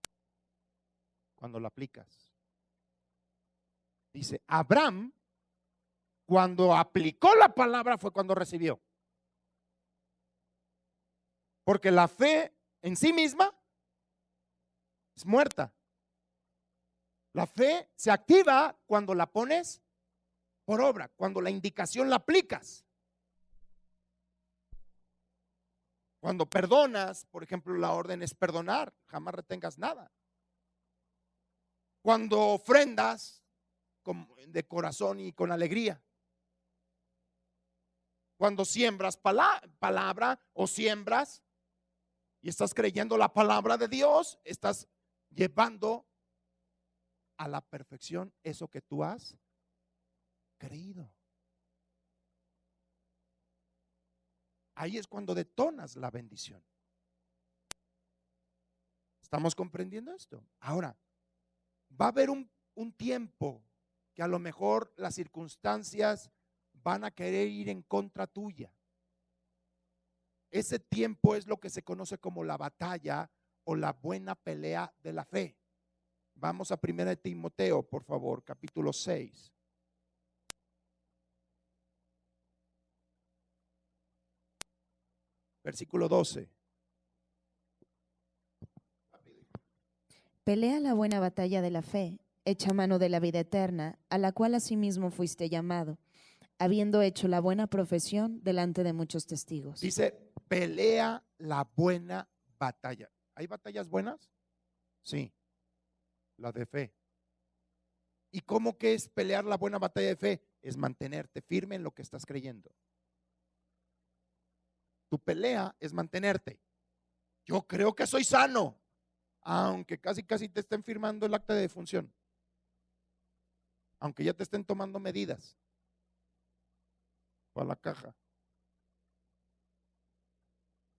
cuando la aplicas. Dice, Abraham, cuando aplicó la palabra fue cuando recibió. Porque la fe en sí misma es muerta. La fe se activa cuando la pones por obra, cuando la indicación la aplicas. Cuando perdonas, por ejemplo, la orden es perdonar, jamás retengas nada. Cuando ofrendas de corazón y con alegría. Cuando siembras palabra o siembras y estás creyendo la palabra de Dios, estás llevando a la perfección eso que tú has creído. Ahí es cuando detonas la bendición. ¿Estamos comprendiendo esto? Ahora, va a haber un tiempo que a lo mejor las circunstancias van a querer ir en contra tuya. Ese tiempo es lo que se conoce como la batalla o la buena pelea de la fe. Vamos a 1 Timoteo, por favor, capítulo 6. Versículo 12. Pelea la buena batalla de la fe, echa mano de la vida eterna, a la cual asimismo fuiste llamado, habiendo hecho la buena profesión delante de muchos testigos. Dice, pelea la buena batalla. ¿Hay batallas buenas? Sí, la de fe. ¿Y cómo que es pelear la buena batalla de fe? Es mantenerte firme en lo que estás creyendo. Tu pelea es mantenerte. Yo creo que soy sano, aunque casi te estén firmando el acta de defunción, aunque ya te estén tomando medidas para la caja.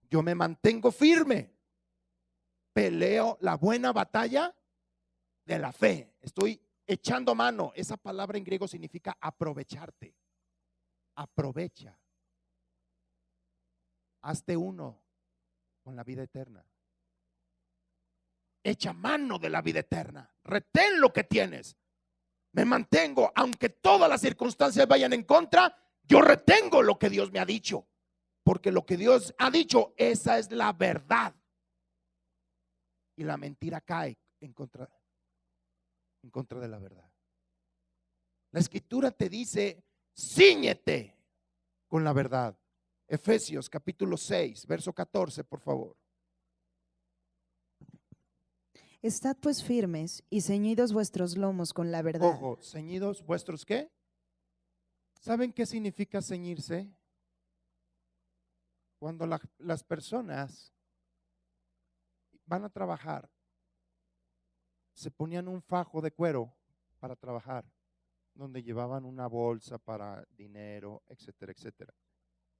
Yo me mantengo firme. peleo la buena batalla de la fe. Estoy echando mano. Esa palabra en griego significa aprovecharte. Aprovecha. Hazte uno con la vida eterna. Echa mano de la vida eterna. Retén lo que tienes. Me mantengo, aunque todas las circunstancias vayan en contra, yo retengo lo que Dios me ha dicho. Porque lo que Dios ha dicho, esa es la verdad. Y la mentira cae en contra de la verdad. La escritura te dice, cíñete con la verdad. Efesios capítulo 6, verso 14, por favor. Estad pues firmes y ceñidos vuestros lomos con la verdad. Ojo, ceñidos vuestros ¿qué? ¿Saben qué significa ceñirse? Cuando las personas van a trabajar, se ponían un fajo de cuero para trabajar, donde llevaban una bolsa para dinero, etcétera, etcétera.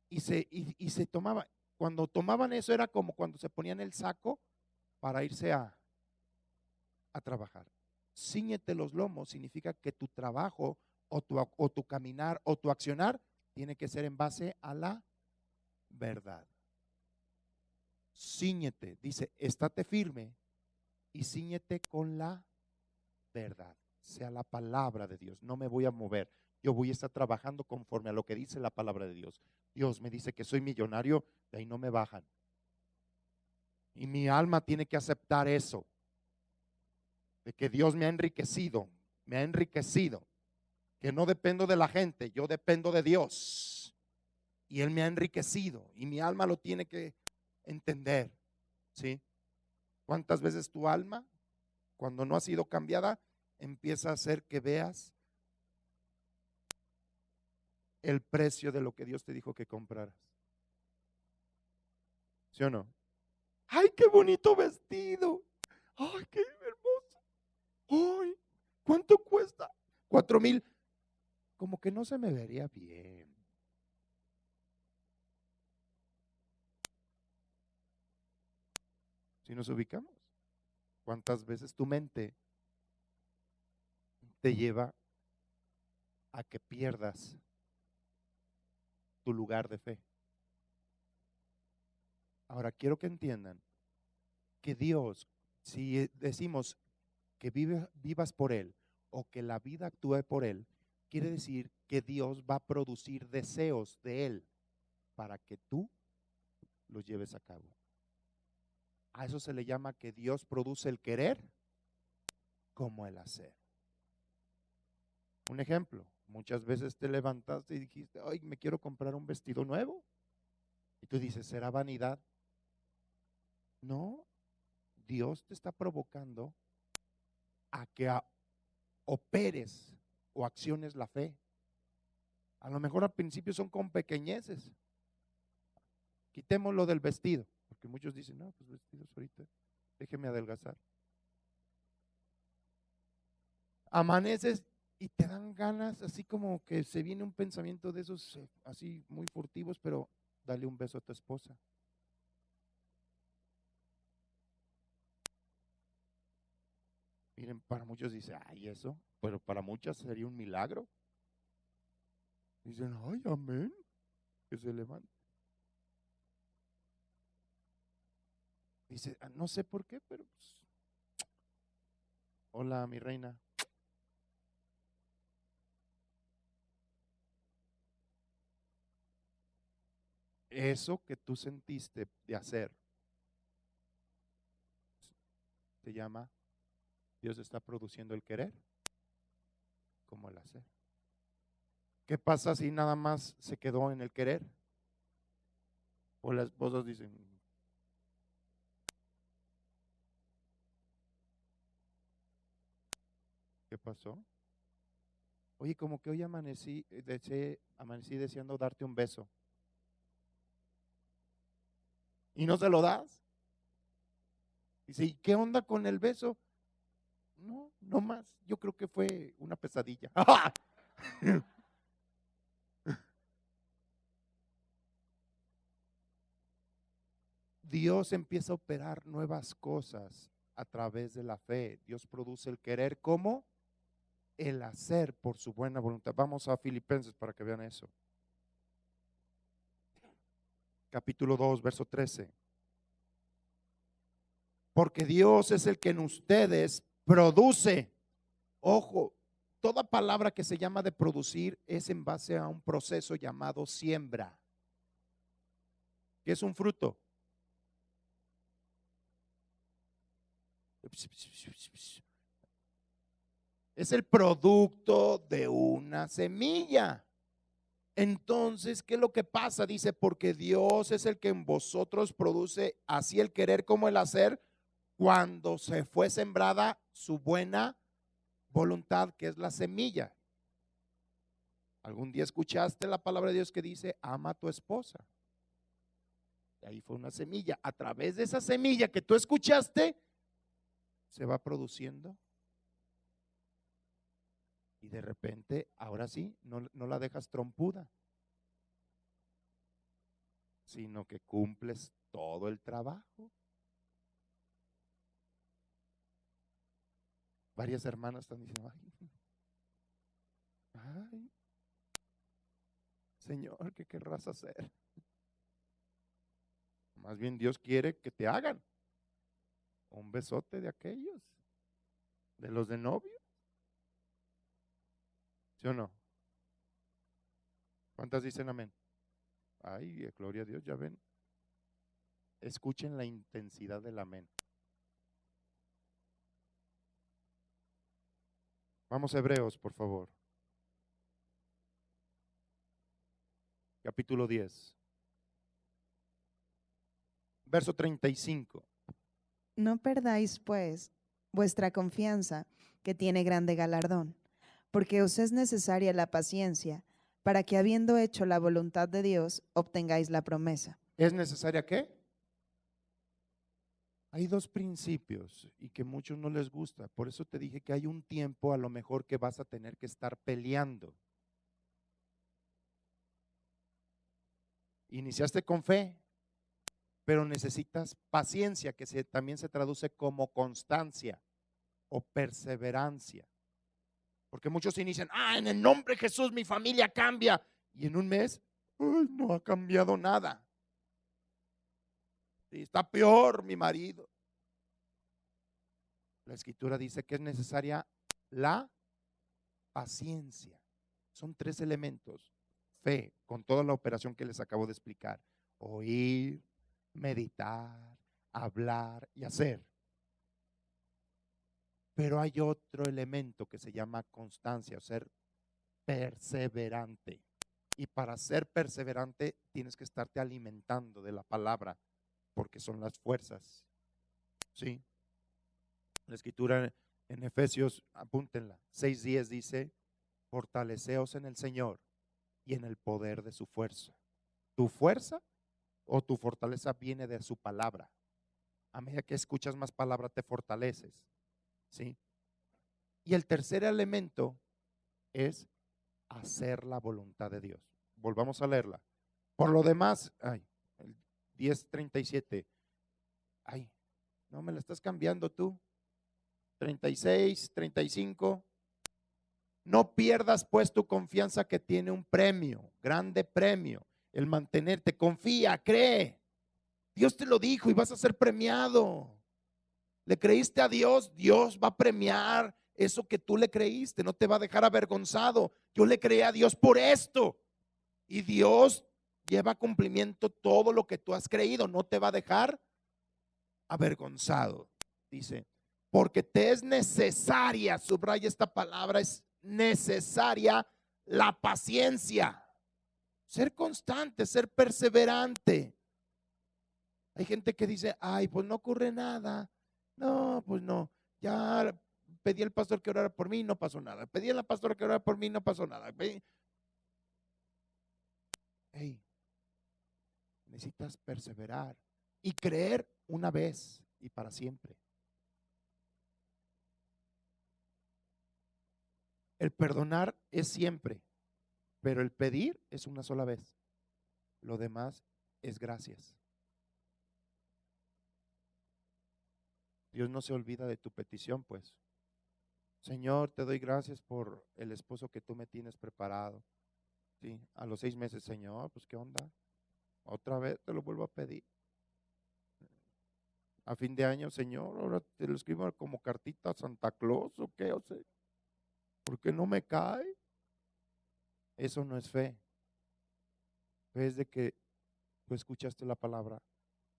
Y se tomaba, cuando tomaban eso era como cuando se ponían el saco para irse a trabajar. Cíñete los lomos significa que tu trabajo o tu caminar o tu accionar tiene que ser en base a la verdad. Cíñete, dice, estate firme y cíñete con la verdad, sea la palabra de Dios. No me voy a mover, yo voy a estar trabajando conforme a lo que dice la palabra de Dios. Dios me dice que soy millonario, de ahí no me bajan. Y mi alma tiene que aceptar eso, de que Dios me ha enriquecido, que no dependo de la gente, yo dependo de Dios. Y Él me ha enriquecido y mi alma lo tiene que entender, ¿sí? ¿Cuántas veces tu alma, cuando no ha sido cambiada, empieza a hacer que veas el precio de lo que Dios te dijo que compraras? ¿Sí o no? ¡Ay, qué bonito vestido! ¡Ay, qué hermoso! ¡Ay, cuánto cuesta! 4,000. Como que no se me vería bien. Si nos ubicamos, ¿cuántas veces tu mente te lleva a que pierdas tu lugar de fe? Ahora quiero que entiendan que Dios, si decimos que vivas por Él o que la vida actúe por Él, quiere decir que Dios va a producir deseos de Él para que tú los lleves a cabo. A eso se le llama que Dios produce el querer como el hacer. Un ejemplo, muchas veces te levantaste y dijiste, ay, me quiero comprar un vestido nuevo. Y tú dices, ¿será vanidad? No, Dios te está provocando a que operes o acciones la fe. A lo mejor al principio son con pequeñeces. Quitemos lo del vestido, porque muchos dicen, no, pues vestidos ahorita, déjeme adelgazar. Amaneces y te dan ganas, así como que se viene un pensamiento de esos así muy furtivos, pero dale un beso a tu esposa. Miren, para muchos dice, ay, eso, pero para muchas sería un milagro. Dicen, ay, amén, que se levante. Dice, no sé por qué, pero pues, hola, mi reina. Eso que tú sentiste de hacer se llama, Dios está produciendo el querer como el hacer. ¿Qué pasa si nada más se quedó en el querer? O las esposas dicen, ¿qué pasó? Oye, como que hoy amanecí deseando darte un beso. ¿Y no se lo das? Dice, ¿y qué onda con el beso? No, no más. Yo creo que fue una pesadilla. Dios empieza a operar nuevas cosas a través de la fe. Dios produce el querer como el hacer por su buena voluntad. Vamos a Filipenses para que vean eso. Capítulo 2, verso 13. Porque Dios es el que en ustedes produce. Ojo, toda palabra que se llama de producir es en base a un proceso llamado siembra, que es un fruto. Es el producto de una semilla. Entonces, ¿qué es lo que pasa? Dice, porque Dios es el que en vosotros produce así el querer como el hacer, cuando se fue sembrada su buena voluntad, que es la semilla. ¿Algún día escuchaste la palabra de Dios que dice, ama a tu esposa? Y ahí fue una semilla. A través de esa semilla que tú escuchaste, se va produciendo. Y de repente, ahora sí, no la dejas trompuda, sino que cumples todo el trabajo. Varias hermanas están diciendo, ay, Señor, ¿qué querrás hacer? Más bien Dios quiere que te hagan un besote de aquellos, de los de novio. ¿Sí o no? ¿Cuántas dicen amén? Ay, gloria a Dios, ya ven. Escuchen la intensidad del amén. Vamos a Hebreos, por favor. Capítulo 10. Verso 35. No perdáis, pues, vuestra confianza, que tiene grande galardón, porque os es necesaria la paciencia, para que habiendo hecho la voluntad de Dios, obtengáis la promesa. ¿Es necesaria qué? Hay dos principios y que a muchos no les gusta. Por eso te dije que hay un tiempo a lo mejor que vas a tener que estar peleando. Iniciaste con fe, pero necesitas paciencia, que también se traduce como constancia o perseverancia. Porque muchos inician, en el nombre de Jesús mi familia cambia. Y en un mes, no ha cambiado nada. Sí, está peor mi marido. La escritura dice que es necesaria la paciencia. Son tres elementos. Fe, con toda la operación que les acabo de explicar. Oír, meditar, hablar y hacer. Pero hay otro elemento que se llama constancia, o ser perseverante. Y para ser perseverante tienes que estarte alimentando de la palabra, porque son las fuerzas. ¿Sí? La escritura en Efesios, apúntenla, 6:10 dice, fortaleceos en el Señor y en el poder de su fuerza. Tu fuerza o tu fortaleza viene de su palabra. A medida que escuchas más palabra te fortaleces. ¿Sí? Y el tercer elemento es hacer la voluntad de Dios. Volvamos a leerla. Por lo demás, el 10:37. No me la estás cambiando tú. 36, 35. No pierdas pues tu confianza, que tiene un premio, grande premio. El mantenerte, confía, cree. Dios te lo dijo y vas a ser premiado. Le creíste a Dios, Dios va a premiar eso que tú le creíste, no te va a dejar avergonzado. Yo le creí a Dios por esto y Dios lleva a cumplimiento todo lo que tú has creído, no te va a dejar avergonzado. Dice, porque te es necesaria, subraya esta palabra, es necesaria la paciencia, ser constante, ser perseverante. Hay gente que dice, pues no ocurre nada. No, pues no, ya pedí al pastor que orara por mí, no pasó nada. Pedí a la pastora que orara por mí, no pasó nada. Necesitas perseverar y creer una vez y para siempre. El perdonar es siempre, pero el pedir es una sola vez. Lo demás es gracias. Dios no se olvida de tu petición, pues. Señor, te doy gracias por el esposo que tú me tienes preparado. Sí, a los 6 meses, Señor, pues ¿qué onda? Otra vez te lo vuelvo a pedir. A fin de año, Señor, ahora te lo escribo como cartita a Santa Claus o qué, o sea, ¿por qué no me cae? Eso no es fe. Fe es de que tú escuchaste la palabra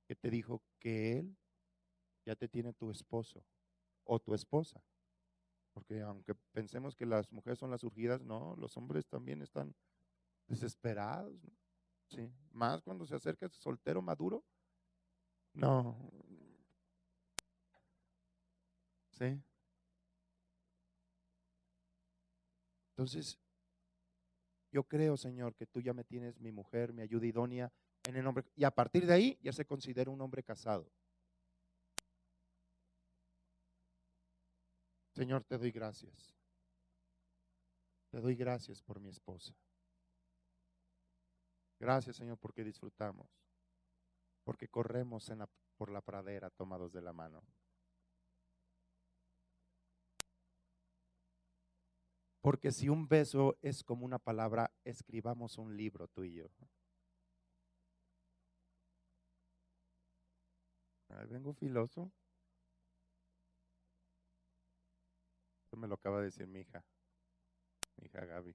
que te dijo que Él ya te tiene tu esposo o tu esposa. Porque aunque pensemos que las mujeres son las urgidas, no, los hombres también están desesperados, ¿no? Sí, más cuando se acerca ese soltero maduro. No, sí. Entonces, yo creo, Señor, que tú ya me tienes mi mujer, mi ayuda idónea en el nombre. Y a partir de ahí ya se considera un hombre casado. Señor, te doy gracias. Te doy gracias por mi esposa. Gracias, Señor, porque disfrutamos. Porque corremos por la pradera tomados de la mano. Porque si un beso es como una palabra, escribamos un libro tú y yo. Ay, vengo filoso. Esto me lo acaba de decir mi hija Gaby.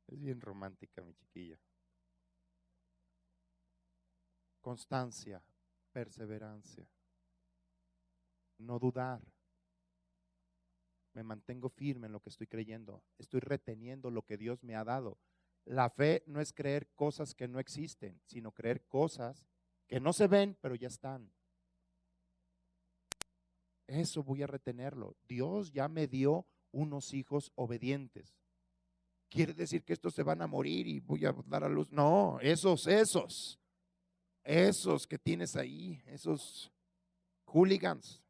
Es bien romántica mi chiquilla. Constancia, perseverancia, no dudar. Me mantengo firme en lo que estoy creyendo. Estoy reteniendo lo que Dios me ha dado. La fe no es creer cosas que no existen, sino creer cosas que no se ven, pero ya están. Eso voy a retenerlo. Dios ya me dio unos hijos obedientes. ¿Quiere decir que estos se van a morir y voy a dar a luz? No, esos que tienes ahí, esos hooligans,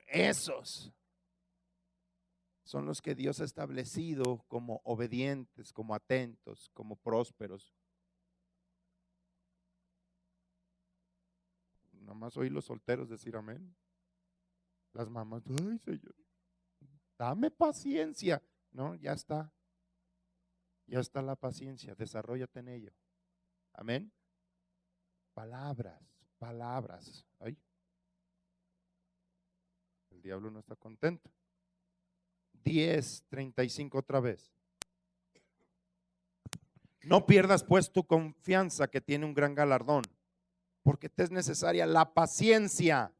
esos son los que Dios ha establecido como obedientes, como atentos, como prósperos. Nomás oí los solteros decir amén. Las mamás, ay Señor, dame paciencia. No, ya está la paciencia, desarróllate en ello. Amén. Palabras. Ay, el diablo no está contento. 10:35 otra vez. No pierdas pues tu confianza, que tiene un gran galardón, porque te es necesaria la paciencia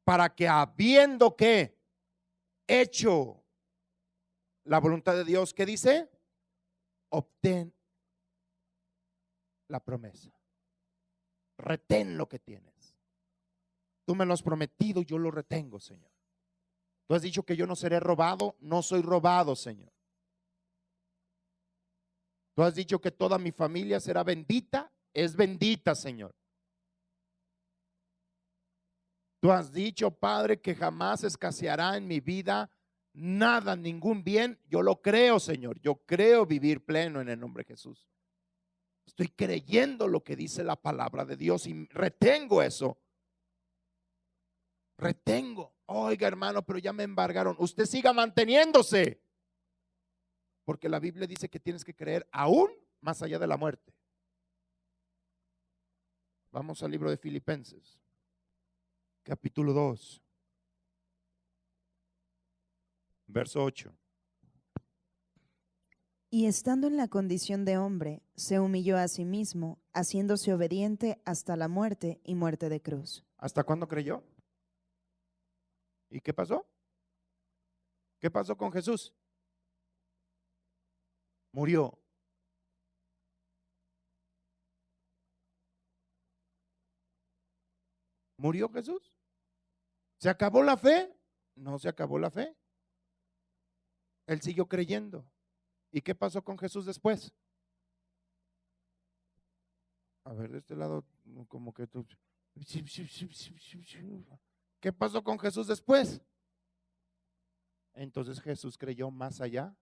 para que, habiendo que hecho la voluntad de Dios, ¿qué dice? Obtén la promesa. Retén lo que tienes. Tú me lo has prometido, yo lo retengo, Señor. Tú has dicho que yo no seré robado, no soy robado, Señor. Tú has dicho que toda mi familia será bendita, es bendita, Señor. Tú has dicho, Padre, que jamás escaseará en mi vida nada, ningún bien. Yo lo creo, Señor. Yo creo vivir pleno en el nombre de Jesús. Estoy creyendo lo que dice la palabra de Dios y retengo eso. Retengo. Oiga, hermano, pero ya me embargaron. Usted siga manteniéndose, porque la Biblia dice que tienes que creer aún más allá de la muerte. Vamos al libro de Filipenses, capítulo 2, verso 8. Y estando en la condición de hombre, se humilló a sí mismo, haciéndose obediente hasta la muerte y muerte de cruz. ¿Hasta cuándo creyó? ¿Y qué pasó? ¿Qué pasó con Jesús? Murió. ¿Murió Jesús? ¿Se acabó la fe? No se acabó la fe. Él siguió creyendo. ¿Y qué pasó con Jesús después? A ver, de este lado, como que tú. ¿Qué pasó con Jesús después? Entonces Jesús creyó más allá.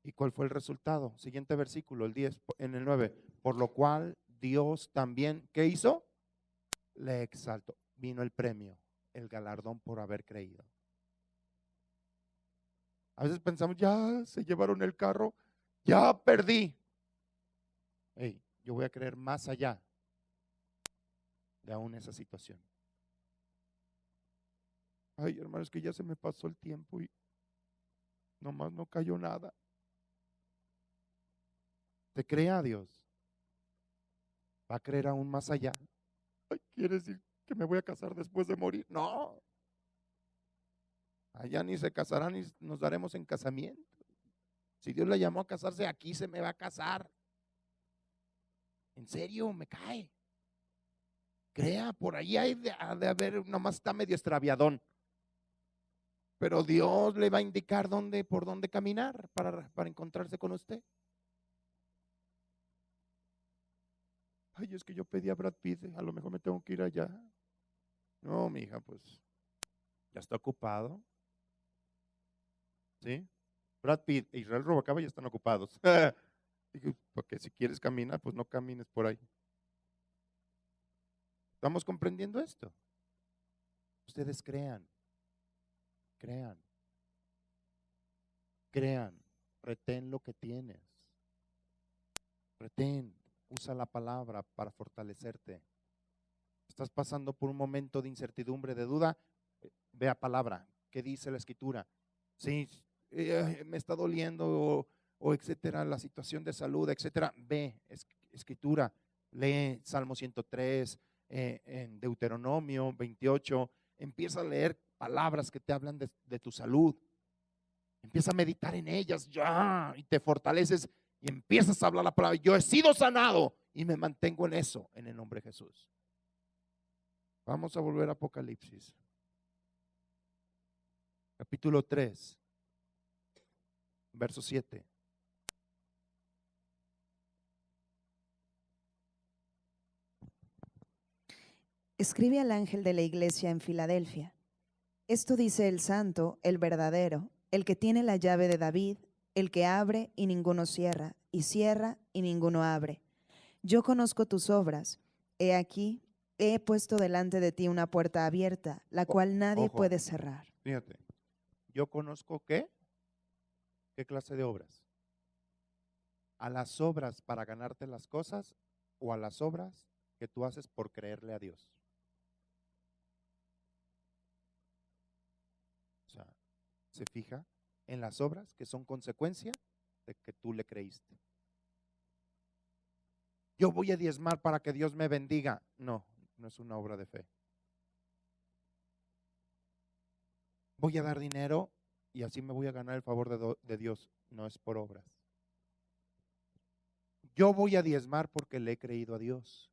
¿Y cuál fue el resultado? Siguiente versículo, el 10, en el 9. Por lo cual Dios también, ¿qué hizo? Le exaltó. vino el premio, el galardón por haber creído. A veces pensamos, ya se llevaron el carro, ya perdí. Hey, yo voy a creer más allá de aún esa situación. Ay, hermano, es que ya se me pasó el tiempo y nomás no cayó nada. ¿Te cree a Dios? ¿Va a creer aún más allá? Ay, ¿quiere decir que me voy a casar después de morir? No. Allá ni se casarán ni nos daremos en casamiento. Si Dios le llamó a casarse, aquí se me va a casar. En serio, me cae. Crea, por ahí ha de haber, nomás está medio extraviadón. Pero Dios le va a indicar por dónde caminar para encontrarse con usted. Ay, es que yo pedí a Brad Pitt, a lo mejor me tengo que ir allá. No, mi hija, pues ya está ocupado. ¿Sí? Brad Pitt e Israel Robacaba ya están ocupados. Digo, porque si quieres caminar, pues no camines por ahí. ¿Estamos comprendiendo esto? Ustedes crean, crean, crean, retén lo que tienes. Retén, usa la palabra para fortalecerte. Estás pasando por un momento de incertidumbre, de duda, vea palabra. ¿Qué dice la escritura? Sí, me está doliendo o etcétera, la situación de salud, etcétera. Ve, escritura, lee Salmo 103, en Deuteronomio 28, empieza a leer palabras que te hablan de tu salud. Empieza a meditar en ellas ya y te fortaleces y empiezas a hablar la palabra. Yo he sido sanado y me mantengo en eso, en el nombre de Jesús. Vamos a volver a Apocalipsis. Capítulo 3, verso 7. Escribe al ángel de la iglesia en Filadelfia. Esto dice el santo, el verdadero, el que tiene la llave de David, el que abre y ninguno cierra, y cierra y ninguno abre. Yo conozco tus obras. He aquí, he puesto delante de ti una puerta abierta, la cual nadie Ojo, puede cerrar. fíjate, yo conozco ¿qué clase de obras? ¿A las obras para ganarte las cosas o a las obras que tú haces por creerle a Dios? O sea, se fija en las obras que son consecuencia de que tú le creíste. Yo voy a diezmar para que Dios me bendiga. No, no es una obra de fe. Voy a dar dinero y así me voy a ganar el favor de Dios. No es por obras. Yo voy a diezmar porque le he creído a Dios.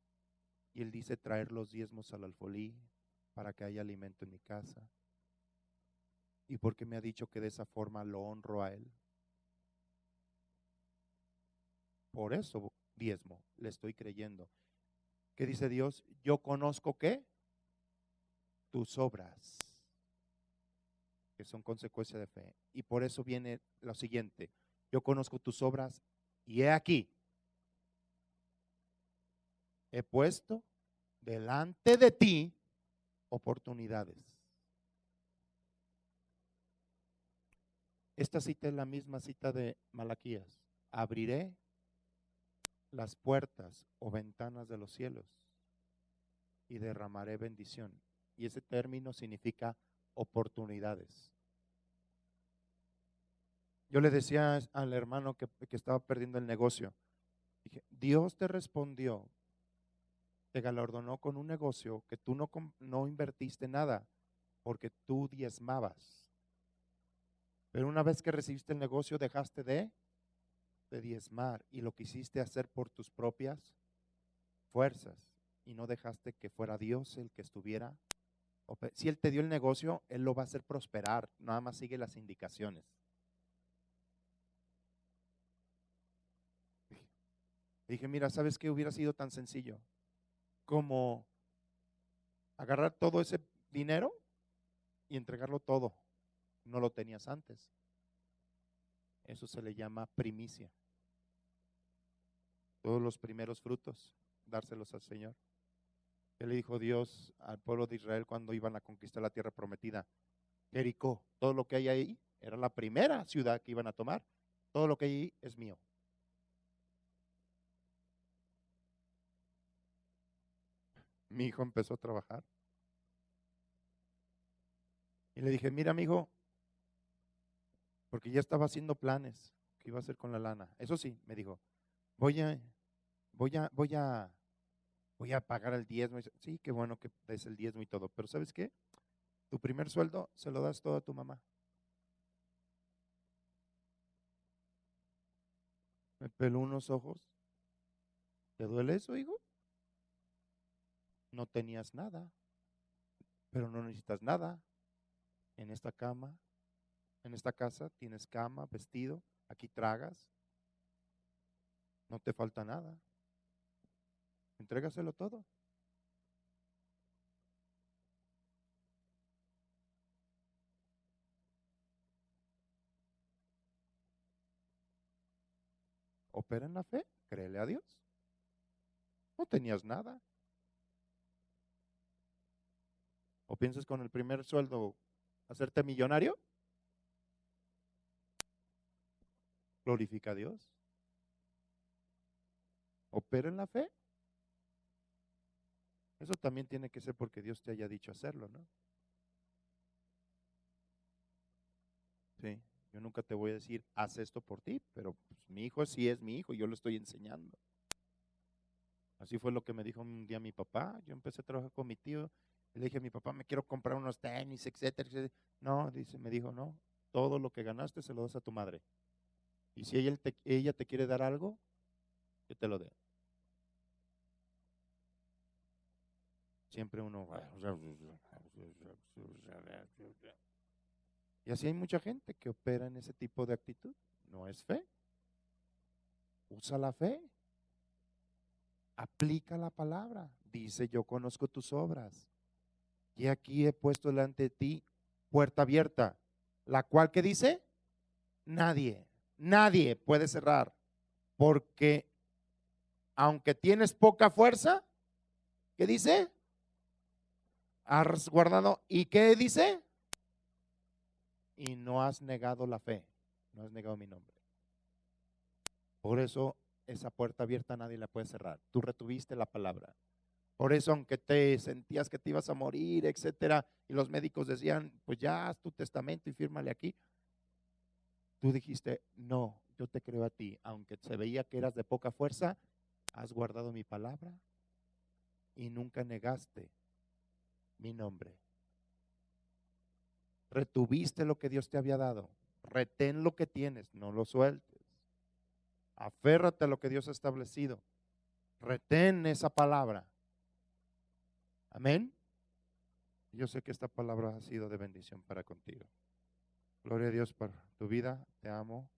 Y Él dice traer los diezmos al alfolí para que haya alimento en mi casa. Y porque me ha dicho que de esa forma lo honro a Él. Por eso diezmo, le estoy creyendo. ¿Qué dice Dios? Yo conozco ¿qué? Tus obras, que son consecuencia de fe. Y por eso viene lo siguiente. Yo conozco tus obras y he aquí, he puesto delante de ti oportunidades. Esta cita es la misma cita de Malaquías. Abriré las puertas o ventanas de los cielos y derramaré bendición. Y ese término significa oportunidades. Yo le decía al hermano que estaba perdiendo el negocio, dije, Dios te respondió, te galardonó con un negocio que tú no invertiste nada porque tú diezmabas. Pero una vez que recibiste el negocio dejaste de diezmar y lo quisiste hacer por tus propias fuerzas y no dejaste que fuera Dios el que estuviera. Si Él te dio el negocio, Él lo va a hacer prosperar, nada más sigue las indicaciones. Dije, mira, ¿sabes qué hubiera sido tan sencillo como agarrar todo ese dinero y entregarlo todo? No lo tenías antes. Eso se le llama primicia. Todos los primeros frutos, dárselos al Señor. ¿Qué le dijo Dios al pueblo de Israel cuando iban a conquistar la tierra prometida? Jericó, todo lo que hay ahí, era la primera ciudad que iban a tomar. Todo lo que hay ahí es mío. Mi hijo empezó a trabajar. Y le dije, mira, mi hijo, porque ya estaba haciendo planes que iba a hacer con la lana. Eso sí, me dijo, voy a, voy a, voy a, voy a pagar el diezmo. Sí, qué bueno que des el diezmo y todo, pero ¿sabes qué? Tu primer sueldo se lo das todo a tu mamá. Me peló unos ojos. ¿Te duele eso, hijo? No tenías nada, pero no necesitas nada. En esta cama, en esta casa tienes cama, vestido, aquí tragas, no te falta nada. Entrégaselo todo. Opera en la fe, créele a Dios. No tenías nada. ¿O piensas con el primer sueldo hacerte millonario? Glorifica a Dios. Opera en la fe. Eso también tiene que ser porque Dios te haya dicho hacerlo, ¿no? Sí, yo nunca te voy a decir, haz esto por ti, pero pues, mi hijo sí es mi hijo, yo lo estoy enseñando. Así fue lo que me dijo un día mi papá. Yo empecé a trabajar con mi tío y le dije a mi papá, me quiero comprar unos tenis, etcétera, etcétera. No, dice, me dijo, no, todo lo que ganaste se lo das a tu madre. Y si ella te quiere dar algo, que te lo dé. Siempre uno. Y así hay mucha gente que opera en ese tipo de actitud. No es fe. Usa la fe. Aplica la palabra. Dice, yo conozco tus obras. Y aquí he puesto delante de ti puerta abierta. La cual, ¿qué dice? Nadie puede cerrar. Porque aunque tienes poca fuerza, ¿qué dice? Has guardado. ¿Y qué dice? Y no has negado la fe. No has negado mi nombre. Por eso esa puerta abierta nadie la puede cerrar. Tú retuviste la palabra. Por eso, aunque te sentías que te ibas a morir, etcétera, y los médicos decían, pues ya haz tu testamento y fírmale aquí, tú dijiste, no, yo te creo a ti, aunque se veía que eras de poca fuerza, has guardado mi palabra y nunca negaste mi nombre. Retuviste lo que Dios te había dado. Retén lo que tienes, no lo sueltes. Aférrate a lo que Dios ha establecido. Retén esa palabra. Amén. Yo sé que esta palabra ha sido de bendición para contigo. Gloria a Dios por tu vida. Te amo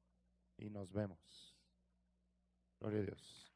y nos vemos. Gloria a Dios.